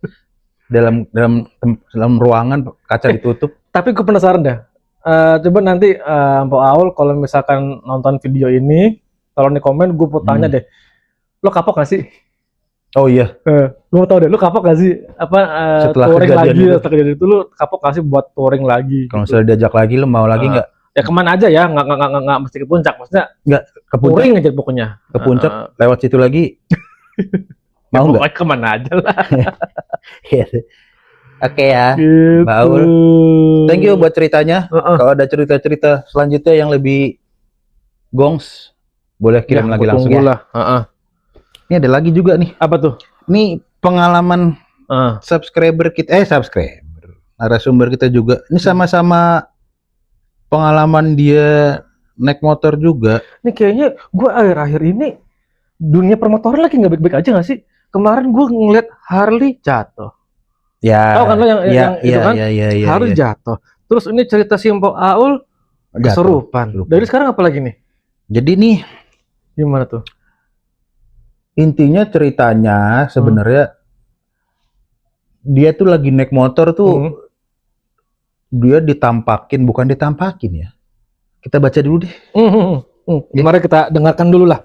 dalam ruangan kaca ditutup. Tapi gue penasaran dah. Coba nanti Mpok Aul kalau misalkan nonton video ini, kalau di komen gue mau tanya deh, lo kapok gak sih? Oh iya, Lu mau tau deh, lu kapok gak sih? Apa setelah touring kejadian lagi? itu. Setelah kejadian itu lu kapok gak sih buat touring lagi? Kalau Gitu. misalnya diajak lagi, lo mau lagi nggak? Ya kemana aja ya, nggak mesti ke puncak, maksudnya Nggak ke puncak, touring aja pokoknya. ke puncak lewat situ lagi. Mau nggak? Pokoknya kemana aja lah. Oke ya, Gitu. Mbak Aul. Thank you buat ceritanya. Kalau ada cerita-cerita selanjutnya yang lebih gongs, boleh kirim lagi langsung ya. Lah. Ini ada lagi juga nih. Apa tuh? Ini pengalaman subscriber kita, narasumber kita juga. Ini sama-sama pengalaman dia naik motor juga. Ini kayaknya gue akhir-akhir ini dunia permotoran lagi nggak baik-baik aja nggak sih? Kemarin gue ngeliat Harley jatuh. Ya. Tahu kan lo yang itu kan? Ya, Harley jatuh. Terus ini cerita si Mpok Aul kesurupan. Dari sekarang apa lagi nih? Jadi nih Gimana tuh? intinya ceritanya sebenarnya dia tuh lagi naik motor tuh dia bukan ditampakin ya. Kita baca dulu deh. Mari kita dengarkan dulu lah.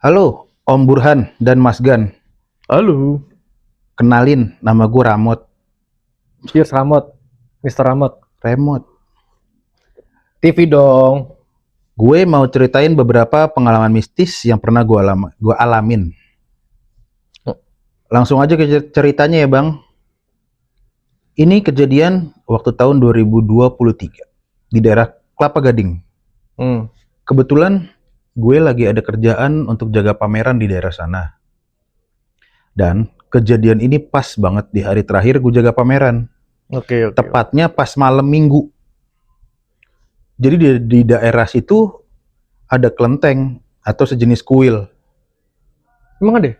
Halo Om Burhan dan Mas Gan. Halo. Kenalin, nama gue Ramot. Cheers Ramot. Mr. Ramot. Remot. TV dong. Gue mau ceritain beberapa pengalaman mistis yang pernah gue alamin. Langsung aja ke ceritanya ya Bang. Ini kejadian waktu tahun 2023 di daerah Kelapa Gading. Kebetulan gue lagi ada kerjaan untuk jaga pameran di daerah sana. Dan kejadian ini pas banget di hari terakhir gue jaga pameran. Oke. Tepatnya pas malam minggu. Jadi di daerah situ ada kelenteng atau sejenis kuil. Emang ada?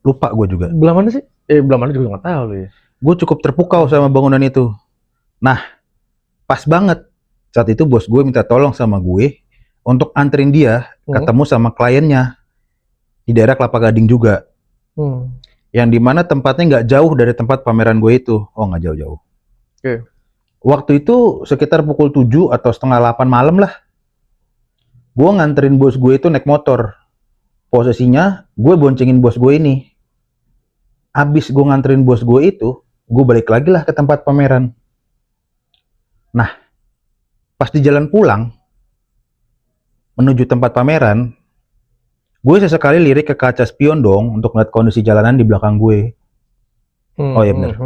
Lupa gue juga. Belah mana sih? Belah mana juga nggak tahu loh ya. Gue cukup terpukau sama bangunan itu. Nah, pas banget. Saat itu bos gue minta tolong sama gue untuk anterin dia ketemu sama kliennya di daerah Kelapa Gading juga. Yang dimana tempatnya nggak jauh dari tempat pameran gue itu. Oh, nggak jauh-jauh. Oke. Waktu itu sekitar pukul 7 atau setengah 8 malam lah. Gue nganterin bos gue itu naik motor. Posisinya gue boncengin bos gue ini. Abis gue nganterin bos gue itu, gue balik lagi lah ke tempat pameran. Nah, pas di jalan pulang menuju tempat pameran, gue sesekali lirik ke kaca spion dong untuk ngeliat kondisi jalanan di belakang gue. Oh iya bener.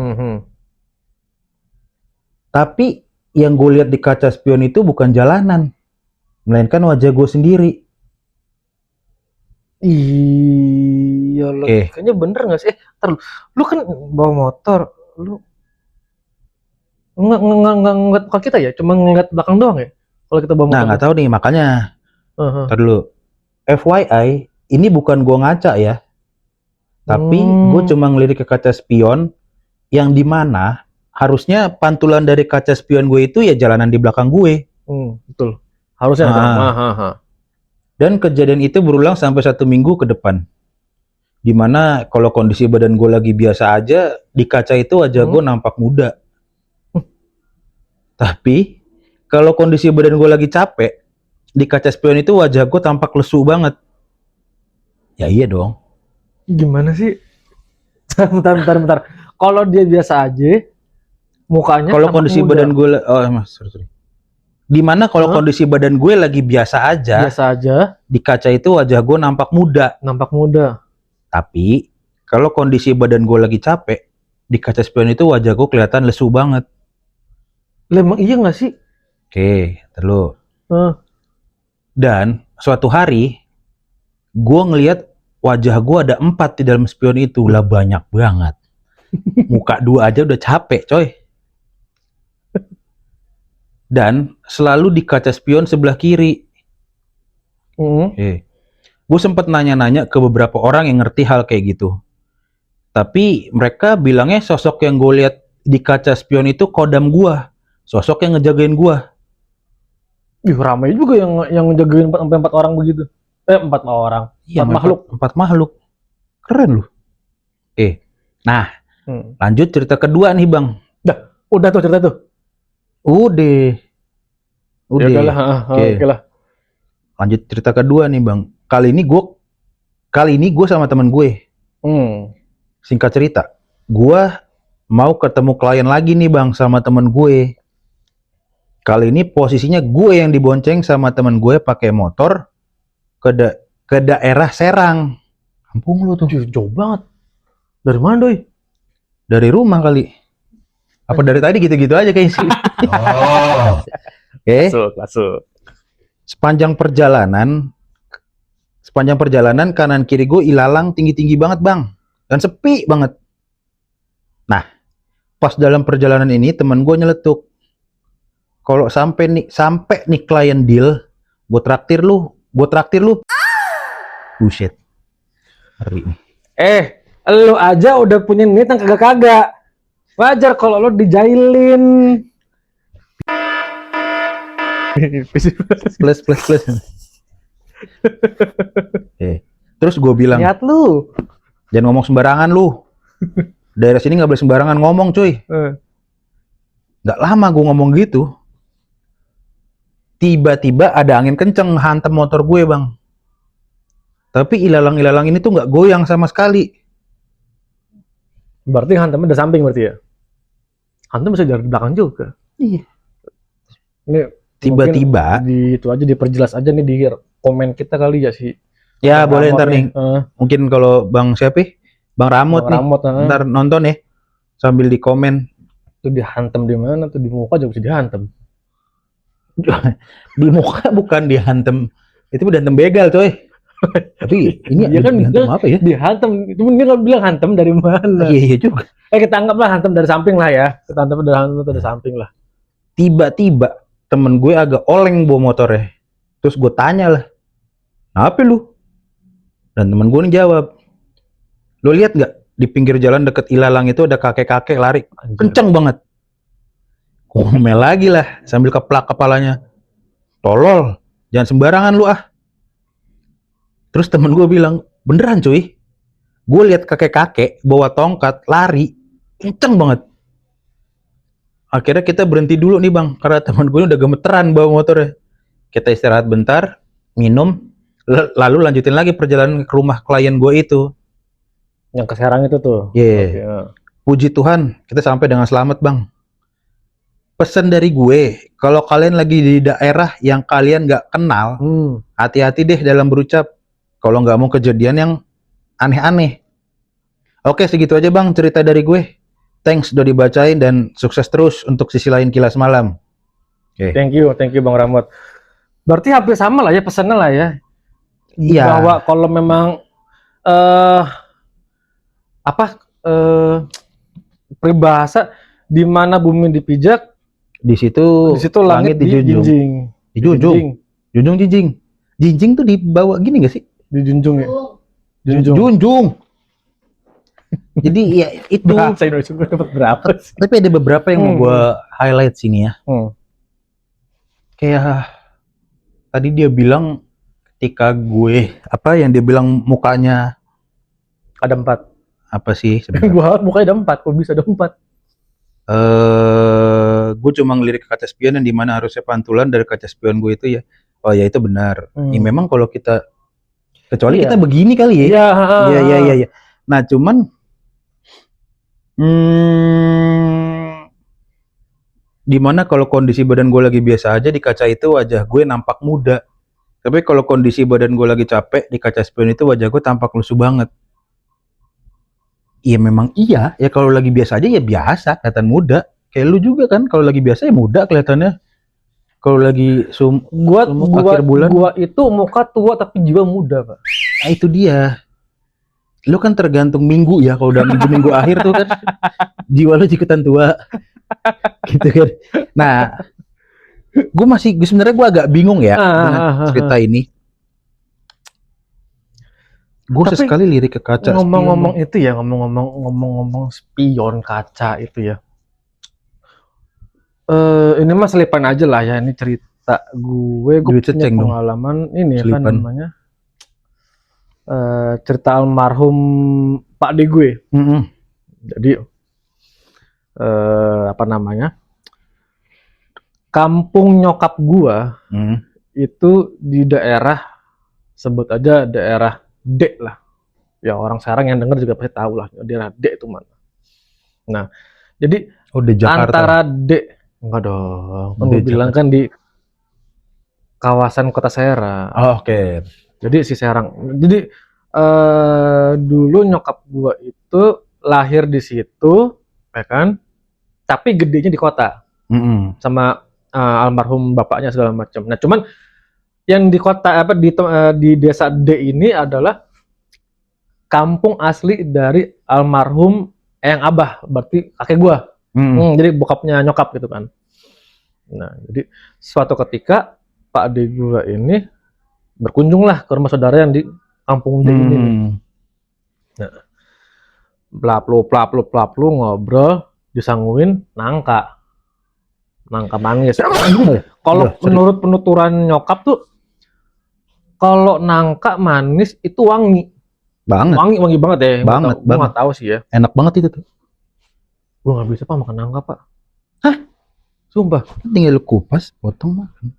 Tapi yang gue lihat di kaca spion itu bukan jalanan, melainkan wajah gue sendiri. Iya loh, kayaknya bener nggak sih? Lu kan bawa motor, lu ngeliat muka kita ya, cuma ngeliat belakang doang ya? Kalau kita bawa motor. Nah nggak tahu nih makanya. Ntar dulu. FYI, ini bukan gue ngaca ya, tapi gue cuma ngelirik ke kaca spion yang dimana harusnya pantulan dari kaca spion gue itu ya jalanan di belakang gue. Betul. Harusnya. Dan kejadian itu berulang sampai 1 minggu ke depan. Dimana kalau kondisi badan gue lagi biasa aja, di kaca itu wajah gue nampak muda. Tapi kalau kondisi badan gue lagi capek, di kaca spion itu wajah gue tampak lesu banget. Ya iya dong. Gimana sih? Bentar. Kalau dia biasa aja, mukanya kalau kondisi muda. Badan gue, sorry. Dimana kalau kondisi badan gue lagi biasa aja, di kaca itu wajah gue nampak muda. Tapi kalau kondisi badan gue lagi capek, di kaca spion itu wajah gue kelihatan lesu banget. Emang iya nggak sih? Oke, terus. Dan suatu hari, gue ngelihat wajah gue ada 4 di dalam spion itu. Lah banyak banget. Muka 2 aja udah capek, coy. Dan selalu di kaca spion sebelah kiri. Gue sempat nanya-nanya ke beberapa orang yang ngerti hal kayak gitu. Tapi mereka bilangnya sosok yang gue lihat di kaca spion itu kodam gua, sosok yang ngejagain gua. Ih, ramai juga yang ngejagain sampai 4 orang begitu. 4 orang. Iya, 4 makhluk. 4 makhluk. Keren loh. Nah, lanjut cerita kedua nih Bang. Udah tuh cerita tuh. Udah. Ya udahlah, oke lah. Lanjut cerita kedua nih Bang. Kali ini gue sama teman gue. Singkat cerita, gue mau ketemu klien lagi nih Bang sama teman gue. Kali ini posisinya gue yang dibonceng sama teman gue pakai motor ke daerah Serang. Kampung lu tuh. Jauh banget. Dari mana doi? Dari rumah kali. Apa dari tadi gitu-gitu aja kayaknya sih. Oke. Masuk. Sepanjang perjalanan kanan kiri gue ilalang tinggi-tinggi banget Bang. Dan sepi banget. Nah, pas dalam perjalanan ini teman gue nyeletuk. Kalau sampai nih klien deal, gue traktir lu. Buset. Ngeri nih. Lu aja udah punya niat yang kagak-kagak. Wajar kalau lo dijailin. Plus. Terus gue bilang, lihat lu. jangan ngomong sembarangan lu. Daerah sini nggak boleh sembarangan ngomong cuy. Nggak lama gue ngomong gitu, tiba-tiba ada angin kenceng hantam motor gue Bang. Tapi ilalang ini tuh nggak goyang sama sekali. Berarti hantamnya udah samping berarti ya? Hantam bisa dari belakang juga. Iya. Ini tiba-tiba itu aja diperjelas aja nih di komen kita kali ya sih. Ya boleh ntar nih. Mungkin kalau Bang siapa? Bang Ramot nih. Ntar nonton ya sambil di komen. Itu dihantam di mana tuh, di muka juga bisa dihantam. Di muka bukan dihantam. Itu udah hantam begal coy. Tapi ini dia kan dihantam apa ya? Dihantam. Cuma dia nggak bilang hantam dari mana. Iya juga. Kita anggaplah hantam dari samping lah ya. Kita hantam dari samping lah. Tiba-tiba temen gue agak oleng bawa motornya. Terus gue tanya lah, apa lu? Dan temen gue nih jawab, lo lihat nggak di pinggir jalan deket ilalang itu ada kakek-kakek lari. Anjir. Kenceng banget. Ngomel lagi lah sambil keplak kepalanya. Tolol, jangan sembarangan lu ah. Terus temen gue bilang, beneran cuy. Gue lihat kakek-kakek bawa tongkat lari, kenceng banget. Akhirnya kita berhenti dulu nih Bang, karena teman gue udah gemeteran bawa motornya. Kita istirahat bentar, minum, lalu lanjutin lagi perjalanan ke rumah klien gue itu. Yang ke Serang itu tuh? Iya. Puji Tuhan, kita sampai dengan selamat Bang. Pesan dari gue, kalau kalian lagi di daerah yang kalian nggak kenal, hati-hati deh dalam berucap. Kalau nggak mau kejadian yang aneh-aneh. Oke, segitu aja Bang cerita dari gue. Thanks udah dibacain dan sukses terus untuk sisi lain Kilas Malam. Okay. Thank you Bang Ramot. Berarti hampir sama lah ya pesannya lah ya. Iya. Bahwa kalau memang peribahasa di mana bumi dipijak, di situ langit dijunjung. Jinjing tuh dibawa gini gak sih? Dijunjung ya. Junjung. Jadi ya itu bahasa Indonesia gue dapat berapa sih? Tapi ada beberapa yang mau gue highlight sini ya. Kayak tadi dia bilang ketika gue yang dia bilang mukanya ada 4. Apa sih? Gua mukanya ada 4, kok bisa ada 4? Gue cuma ngelirik kaca spion yang dimana harusnya pantulan dari kaca spion gue itu ya. Oh ya itu benar. Ya, memang kalau kita kecuali kita begini kali ya. Iya. Nah cuman dimana kalau kondisi badan gue lagi biasa aja di kaca itu wajah gue nampak muda. Tapi kalau kondisi badan gue lagi capek di kaca spion itu wajah gue tampak lusuh banget. Iya memang iya ya kalau lagi biasa aja ya biasa kelihatan muda. Kayak lu juga kan kalau lagi biasa ya muda kelihatannya. Kalau lagi akhir bulan gua itu muka tua tapi jiwa muda, Pak. Nah itu dia. Lu kan tergantung minggu ya, kalau udah minggu akhir tuh kan jiwa lu ikutan tua. Gitu kan. Nah, sebenarnya gue agak bingung ya dengan cerita ini. Gue Tapi sesekali lirik ke kaca. ngomong-ngomong itu ya, ngomong-ngomong spion kaca itu ya. Ini mah selipan aja lah ya, ini cerita gue Duit punya seceng dong. pengalaman ini apa Selipan. namanya, cerita almarhum Pak D gue. Jadi apa namanya, kampung nyokap gua itu di daerah, sebut aja daerah D lah. Ya orang sekarang yang denger juga pasti tahu lah daerah D itu mana. Nah, jadi Oh, di Jakarta. antara D, enggak dong, kan D gue bilang kan di kawasan Kota Serang. Oh, oke. Jadi si Serang. Jadi dulu nyokap gua itu lahir di situ, ya kan? Tapi gedenya di kota sama almarhum bapaknya segala macam. Nah, cuman yang di kota apa di desa D ini adalah kampung asli dari almarhum Eyang Abah, berarti kakek gua. Jadi bokapnya nyokap gitu kan. Nah, jadi suatu ketika Pak D gua ini berkunjunglah ke rumah saudara yang di kampung D ini. Nah, plaplu ngobrol, disangguin nangka manis. Kalau menurut penuturan nyokap tuh, kalau nangka manis itu wangi Banget. wangi banget ya. Banget, Gue nggak tahu sih ya. Enak banget itu tuh. Gue nggak bisa pak makan nangka pak. Hah? Sumpah. Tinggal lu kupas, potong makan.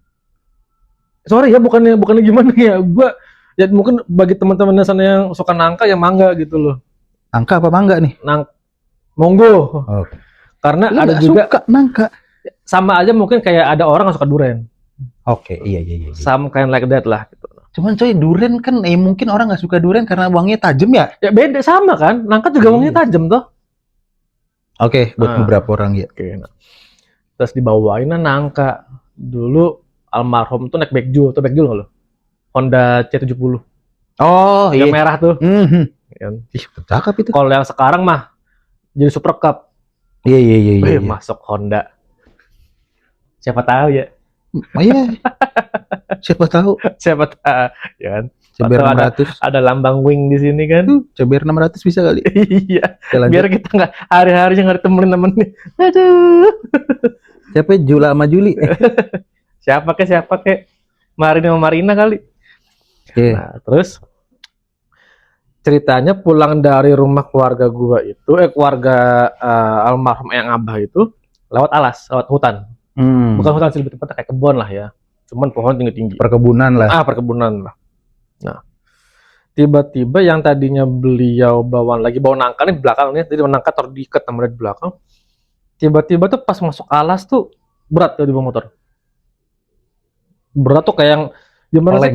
Sorry ya, bukannya gimana ya. Gue ya mungkin bagi teman-teman di sana yang suka nangka ya mangga gitu loh. Nangka apa mangga nih? Monggo. Oh. Karena Lu ada juga suka nangka. sama aja mungkin kayak ada orang yang suka durian. Oke, iya. Some kind like that lah gitu. Cuman coy, durian kan mungkin orang nggak suka durian karena wanginya tajam ya. Ya beda sama kan. Nangka juga wanginya tajam toh. Oke, buat beberapa orang ya. Oke. Nah. Terus dibawain nangka. Dulu almarhum tuh naik Backjul, tuh Backjul nggak lo? Honda C70. Oh, yang merah tuh. Ih, cakep itu. Kalau yang sekarang mah jadi Super Cup. Iya. Masuk Honda. Siapa tahu ya. Oh iya. Siapa tahu. Ya kan. CBR 600. Ada lambang wing di sini kan. CBR 600 bisa kali. Iya. Biar kita nggak hari-harinya nggak ditemenin temennya. Aduh. Siapa Jula sama Juli? Siapa kek? Marina sama Marina kali. Nah, terus ceritanya pulang dari rumah keluarga gua itu, keluarga almarhum Eyang Abah itu lewat hutan. Bukan hutan sih, lebih tepatnya kayak kebun lah ya. Cuman pohon tinggi-tinggi. Perkebunan lah. Perkebunan lah. Nah, tiba-tiba yang tadinya beliau bawa nangka nih di belakang nih, jadi nangka taruh diikat sama di belakang. Tiba-tiba tuh pas masuk alas tuh berat tuh di bawah motor. Berat tuh kayak yang gimana sih?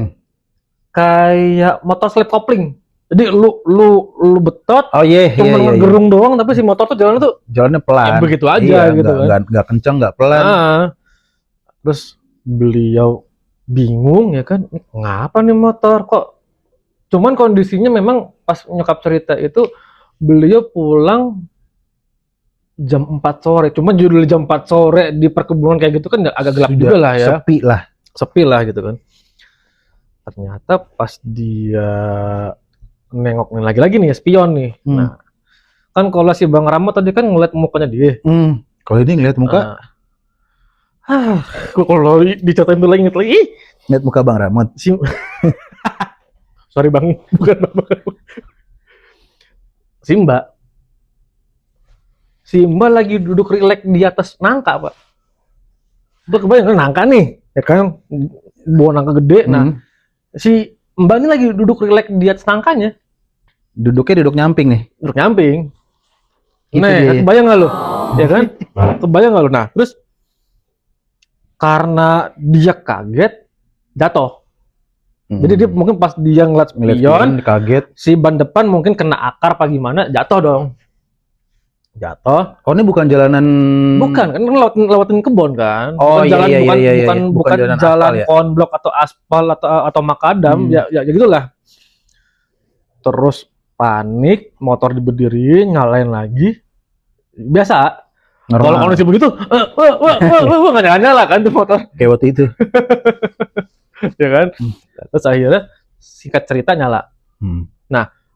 Kayak motor slip kopling. Jadi lu betot. Oh iya. Cuma gerung doang, tapi si motor tuh jalannya pelan. Ya begitu aja gitu kan. Enggak kencang, enggak pelan. Terus beliau bingung ya kan, ngapa nih motor kok. Cuman kondisinya memang pas nyokap cerita itu beliau pulang jam 4 sore. Cuma judul jam 4 sore di perkebunan kayak gitu kan agak gelap juga lah ya. Sepi lah gitu kan. Ternyata pas dia nengok lagi nih spion nih. Nah, kan kalau si Bang Ramo tadi kan ngeliat mukanya dia. Kalau ini ngeliat muka, kalau dicatain dulu inget lagi. Ngeliat muka Bang Ramot. Sorry Bang, bukan Bang. Simba lagi duduk rileks di atas nangka, Pak. Itu kebayang nangka nih, ya kan, bawa nangka gede. Nah, si Mbak ini lagi duduk rileks di atas nangkanya. Duduk nyamping nih. Duduk nyamping. Gitu Nah, kebayang nggak lo? Ya kan? Kebayang nggak lo? Nah, terus karena dia kaget, jatuh. Jadi dia mungkin pas dia ngeliat spion, kaget. Si ban depan mungkin kena akar apa gimana, jatuh dong. Jatuh. Oh, ini bukan jalanan. Bukan, kan lewatin kebun kan. Oh iya. Bukan jalan konblok atau aspal atau makadam, ya gitulah. Terus panik, motor diberdiriin, nyalain lagi. Biasa. Kalau kondisi begitu, nggak nyala kan tuh motor. Kayak waktu itu. Ya kan. Terus akhirnya singkat cerita nyala.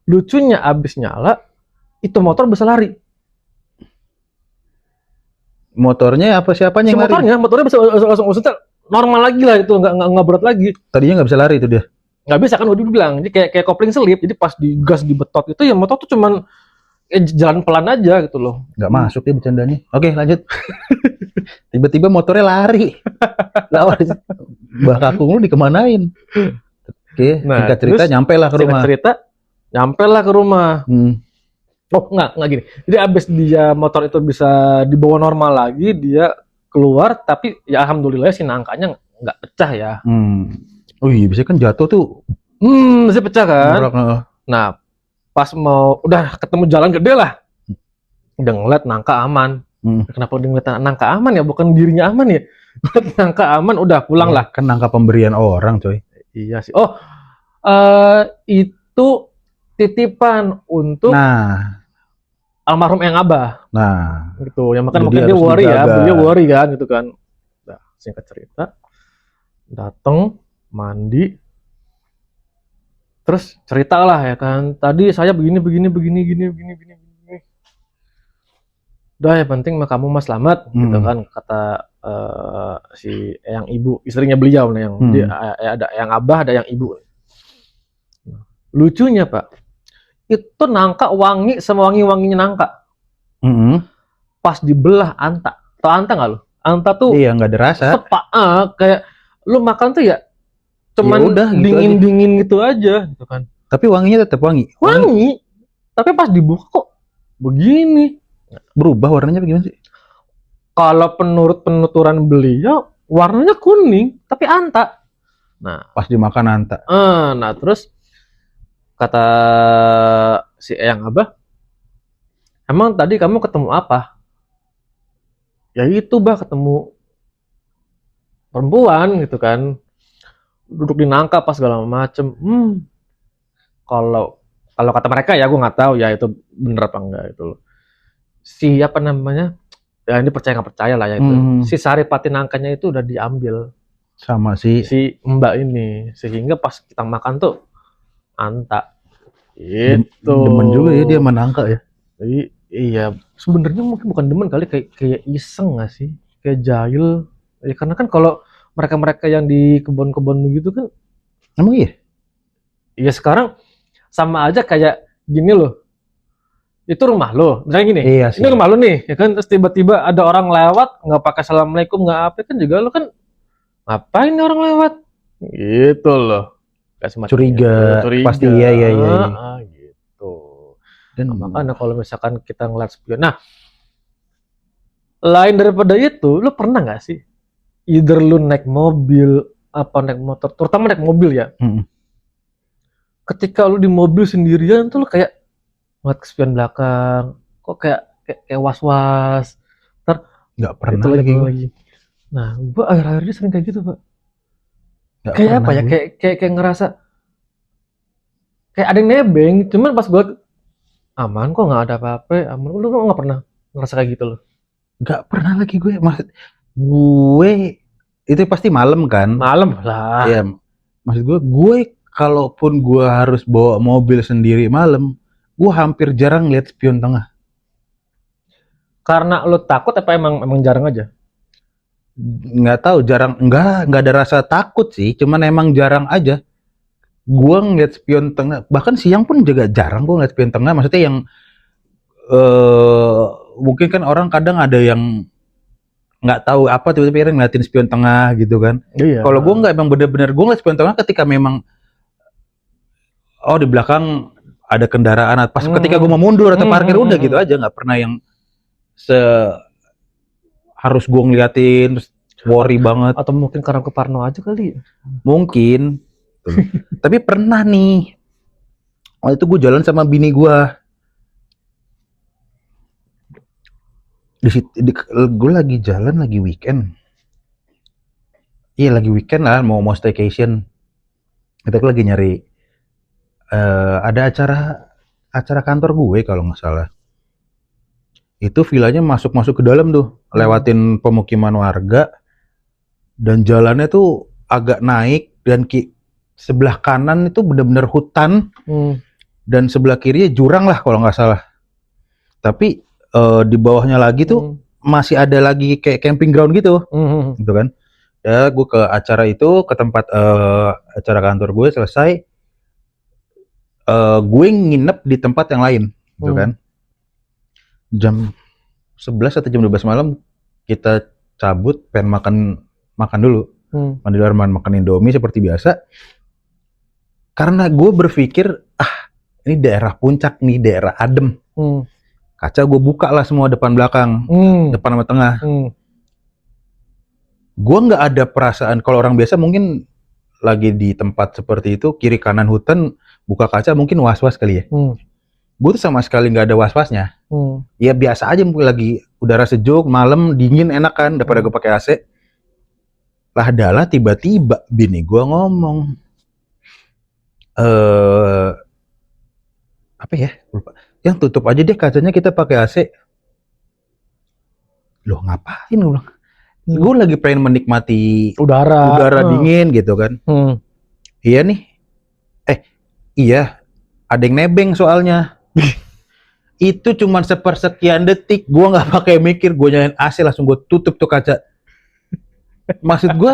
Lucunya abis nyala, itu motor bisa lari. Motornya apa siapanya Si yang lari? motornya bisa langsung maksudnya normal lagi lah itu, nggak berat lagi. Tadinya nggak bisa lari itu dia. Nggak bisa kan udah bilang, jadi kayak kopling selip, jadi pas digas di betot itu ya motor tuh cuman jalan pelan aja gitu loh. Nggak masuk ya bercandanya. Oke, lanjut. Tiba-tiba motornya lari. Lah, Mbah Kakung lu dikemanain? Oke, Nah, singkat cerita terus nyampe lah ke rumah. nyampe lah ke rumah. Oh, enggak gini. Jadi abis dia motor itu bisa dibawa normal lagi, dia keluar, tapi ya alhamdulillah si nangkanya nggak pecah ya. Oh iya, biasanya kan jatuh tuh. Masih pecah kan? Ngorok, Nah, pas mau udah ketemu jalan gede lah, udah ngeliat nangka aman. Kenapa dia ngeliat nangka aman ya? Bukan dirinya aman ya? Nangka aman, udah pulang lah. Kan nangka pemberian orang, coy. Iya sih. Oh, itu titipan untuk almarhum Eyang Abah. Nah, gitu. Yang makan jadi mungkin dia harus worry ya, dijaga. beliau worry kan gitu kan. Nah, singkat cerita, dateng, mandi, terus cerita lah ya kan. Tadi saya begini. Udah ya penting mah kamu mas selamat gitu kan, kata si Eyang ibu, istrinya beliau nih yang dia, ada Eyang Abah, ada Eyang ibu. Lucunya Pak, itu nangka wangi sama wanginya nangka. Pas dibelah anta, tau anta nggak lo? Anta tuh iya nggak ada rasa. Kayak lu makan tuh ya cuman udah, dingin gitu aja gitu kan. Tapi wanginya tetap wangi. Tapi pas dibuka kok begini. Berubah warnanya bagaimana sih? Kalau penurut penuturan beliau warnanya kuning tapi anta. Nah, pas dimakan anta. Nah terus kata si Eyang Abah, emang tadi kamu ketemu apa? Ya itu bah, ketemu perempuan gitu kan, duduk di nangka pas segala macem. Kalau kata mereka ya, gue nggak tahu ya itu bener apa enggak itu loh. Si apa namanya? Ya ini percaya nggak percaya lah ya itu. Si saripati nangkanya itu udah diambil sama si Mbak ini, sehingga pas kita makan tuh anta. Itu. Demen juga ya dia menangka ya. Iya, sebenarnya mungkin bukan demen kali, kayak iseng nggak sih, kayak jahil. Ya karena kan kalau mereka yang di kebun-kebun begitu kan, emang iya? Iya sekarang sama aja kayak gini loh. Itu rumah lo, misalnya gini. Iya sih. Ini rumah lo nih, ya kan? Terus tiba-tiba ada orang lewat, nggak pakai assalamualaikum, nggak apa kan juga lo kan ngapain nih orang lewat? Gitu loh. Curiga. Pasti iya. Gitu. Dan makanya kalau misalkan kita ngeliat spion, nah lain daripada itu, lo pernah nggak sih? Either lu naik mobil, apa naik motor, terutama naik mobil ya. Ketika lu di mobil sendirian tuh lu kayak ngeliat ke spion belakang, kok kayak was-was. Nggak pernah lagi. Nah, gua akhir-akhir ini sering kayak gitu, Pak. Kayak apa ya? Kayak ngerasa kayak ada yang nebeng, cuman pas gua aman kok, nggak ada apa-apa, aman. Lu nggak pernah ngerasa kayak gitu loh? Nggak pernah lagi gue. Maksud gue itu pasti malam kan? Malam lah. Iya. Maksud gue kalaupun gue harus bawa mobil sendiri malam, gue hampir jarang lihat spion tengah. Karena lo takut apa emang jarang aja? Nggak tahu, jarang. Nggak ada rasa takut sih, cuman emang jarang aja. Gue ngeliat spion tengah, bahkan siang pun juga jarang gue ngeliat spion tengah. Maksudnya yang mungkin kan orang kadang ada yang nggak tahu apa tiba-tiba ngeliatin spion tengah gitu kan. Iya. Kalau gue nggak, emang bener-bener gue ngeliat spion tengah ketika memang di belakang ada kendaraan, pas ketika gue mau mundur atau parkir udah gitu aja, nggak pernah yang harus gue ngeliatin terus worry banget. Atau mungkin karena ke parno aja kali. Mungkin. Tapi pernah nih, waktu itu gue jalan sama bini gue. Gue lagi jalan, lagi weekend. Iya lagi weekend lah, mau staycation. Kita lagi nyari ada acara kantor gue kalau nggak salah. Itu villanya masuk ke dalam tuh, lewatin pemukiman warga, dan jalannya tuh agak naik, dan sebelah kanan itu benar-benar hutan, dan sebelah kirinya jurang lah kalau nggak salah. Tapi di bawahnya lagi tuh masih ada lagi kayak camping ground gitu, gitu kan. Ya, gue ke acara itu, ke tempat acara kantor gue selesai, gue nginep di tempat yang lain, gitu kan. Jam 11 atau jam 12 malam kita cabut, pengen makan dulu, mandi luar, makan Indomie seperti biasa. Karena gue berpikir, ini daerah puncak nih, daerah adem. Kaca gue buka lah semua, depan belakang, depan sama tengah. Gue nggak ada perasaan, kalau orang biasa mungkin lagi di tempat seperti itu, kiri kanan hutan, buka kaca mungkin was-was kali ya. Gue tuh sama sekali nggak ada was-wasnya. Ya biasa aja, mungkin lagi udara sejuk, malam dingin, enak kan, daripada gue pakai AC. Lah adalah tiba-tiba bini gue ngomong, apa ya, lupa. Yang tutup aja deh kacanya, kita pakai AC. Loh ngapain gue bilang? Gue lagi pengen menikmati udara dingin gitu kan. Iya nih. Iya. Ada yang nebeng soalnya. Itu cuman sepersekian detik. Gue nggak pakai mikir. Gue nyalain AC, langsung gue tutup tuh kaca. Maksud gue,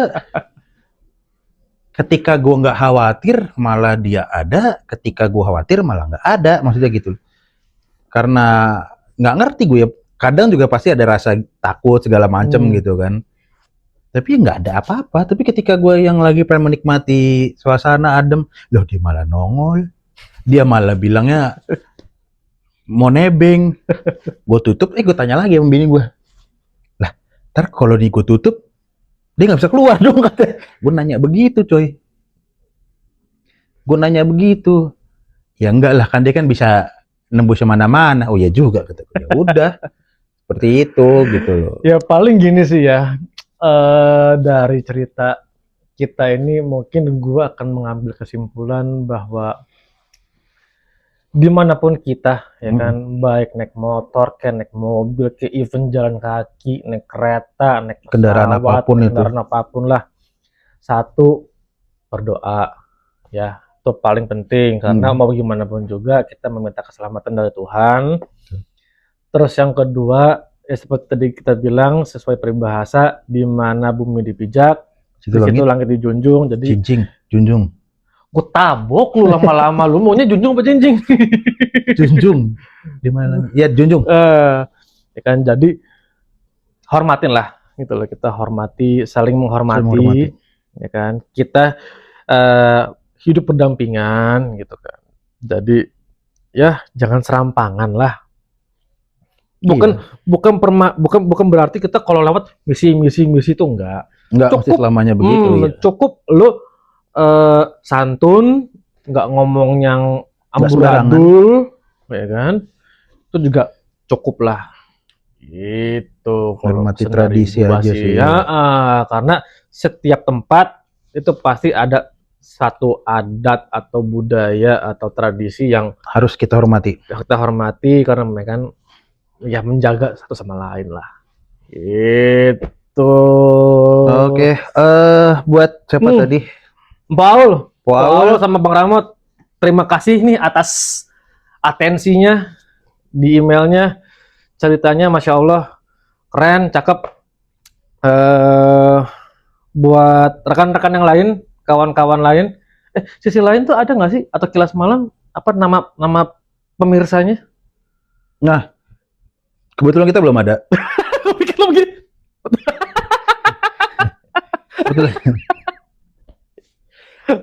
ketika gue nggak khawatir malah dia ada. Ketika gue khawatir malah nggak ada. Maksudnya gitu. Karena nggak ngerti gue ya. Kadang juga pasti ada rasa takut segala macem gitu kan. Tapi nggak ada apa-apa. Tapi ketika gue yang lagi pengen menikmati suasana adem, loh dia malah nongol. Dia malah bilangnya mau nebeng. Gue tutup, gue tanya lagi sama bini gue. Lah, ntar kalau nih gue tutup, dia nggak bisa keluar dong katanya. Gue nanya begitu coy. Gue nanya begitu. Ya enggak lah, kan dia kan bisa nembus kemana-mana. Oh ya juga kata gue. Ya udah. Seperti itu gitu loh. Ya paling gini sih ya, dari cerita kita ini mungkin gue akan mengambil kesimpulan bahwa dimanapun kita ya kan, baik naik motor, naik mobil, even jalan kaki, naik kereta, naik kendaraan apapun lah, satu, berdoa ya, itu paling penting karena mau gimana pun juga kita meminta keselamatan dari Tuhan. Terus yang kedua, ya seperti tadi kita bilang, sesuai peribahasa, di mana bumi dipijak, di situ langit dijunjung. Jadi junjung. Gue tabok lu lama-lama, lu maunya junjung apa jinjing? Junjung. Di mana? Ya junjung. Ya kan, jadi hormatin lah, gitu loh. Kita hormati, saling menghormati. Ya kan. Kita hidup berdampingan, gitu kan. Jadi ya jangan serampangan lah. Bukan berarti kita kalau lewat misi itu enggak cukup selamanya begitu ya. Cukup lu santun, nggak ngomong yang amburadul, ya kan, itu juga cukup lah. Itu hormati tradisi aja sih ya. Karena setiap tempat itu pasti ada satu adat atau budaya atau tradisi yang harus kita hormati. Karena mereka ya menjaga satu sama lain lah. Itu. Oke, buat siapa tadi? Paul sama Bang Ramot, terima kasih nih atas atensinya di emailnya. Ceritanya Masya Allah keren, cakep. Buat rekan-rekan yang lain, kawan-kawan lain, sisi lain tuh ada nggak sih? Atau Kilas Malam, apa nama pemirsanya? Nah, kebetulan kita belum ada.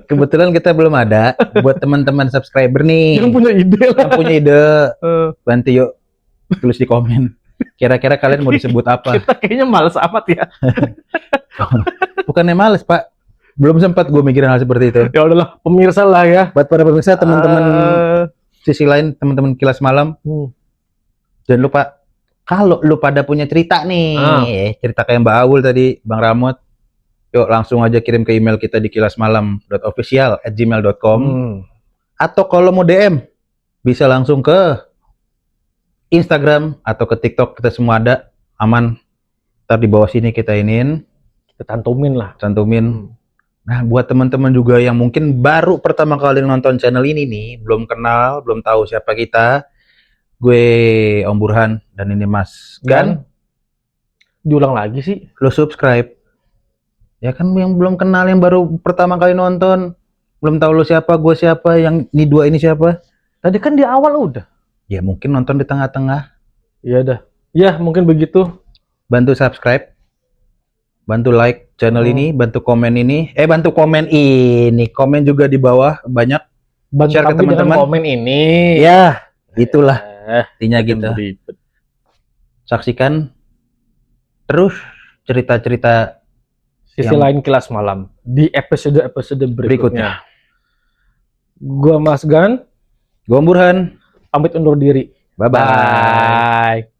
Kebetulan kita belum ada. Buat teman-teman subscriber nih yang punya ide, bantu yuk tulis di komen. Kira-kira kalian mau disebut apa? Kita kayaknya males amat ya. Bukannya males Pak, belum sempat gue mikirin hal seperti itu. Ya udahlah, pemirsa lah ya. Buat para pemirsa, teman-teman sisi lain, teman-teman Kilas Malam, jangan lupa kalau lu pada punya cerita nih, cerita kayak Mbak Aul tadi, Bang Ramot, yuk langsung aja kirim ke email kita di kilasmalam.official@gmail.com. Atau kalau mau DM, bisa langsung ke Instagram atau ke TikTok, kita semua ada, aman. Ntar di bawah sini kita cantumin. Nah, buat teman-teman juga yang mungkin baru pertama kali nonton channel ini nih, belum kenal, belum tahu siapa kita, gue Om Burhan dan ini Mas Gan. Dan diulang lagi sih. Lo subscribe. Ya kan yang belum kenal, yang baru pertama kali nonton, belum tahu lo siapa, gue siapa, yang ini dua ini siapa. Tadi kan di awal udah. Ya mungkin nonton di tengah-tengah. Iya dah. Ya mungkin begitu. Bantu subscribe, bantu like channel ini, bantu komen ini. Bantu komen ini. Komen juga di bawah banyak. Bantu Share ke kami dengan teman-teman. komen ini. Ya, itulah intinya makin gitu. beribet. Saksikan terus cerita-cerita Sisi yang lain Kilas Malam di episode-episode berikutnya. berikutnya. Gua Mas Gan, Gue Om Burhan. pamit undur diri. Bye-bye. Bye.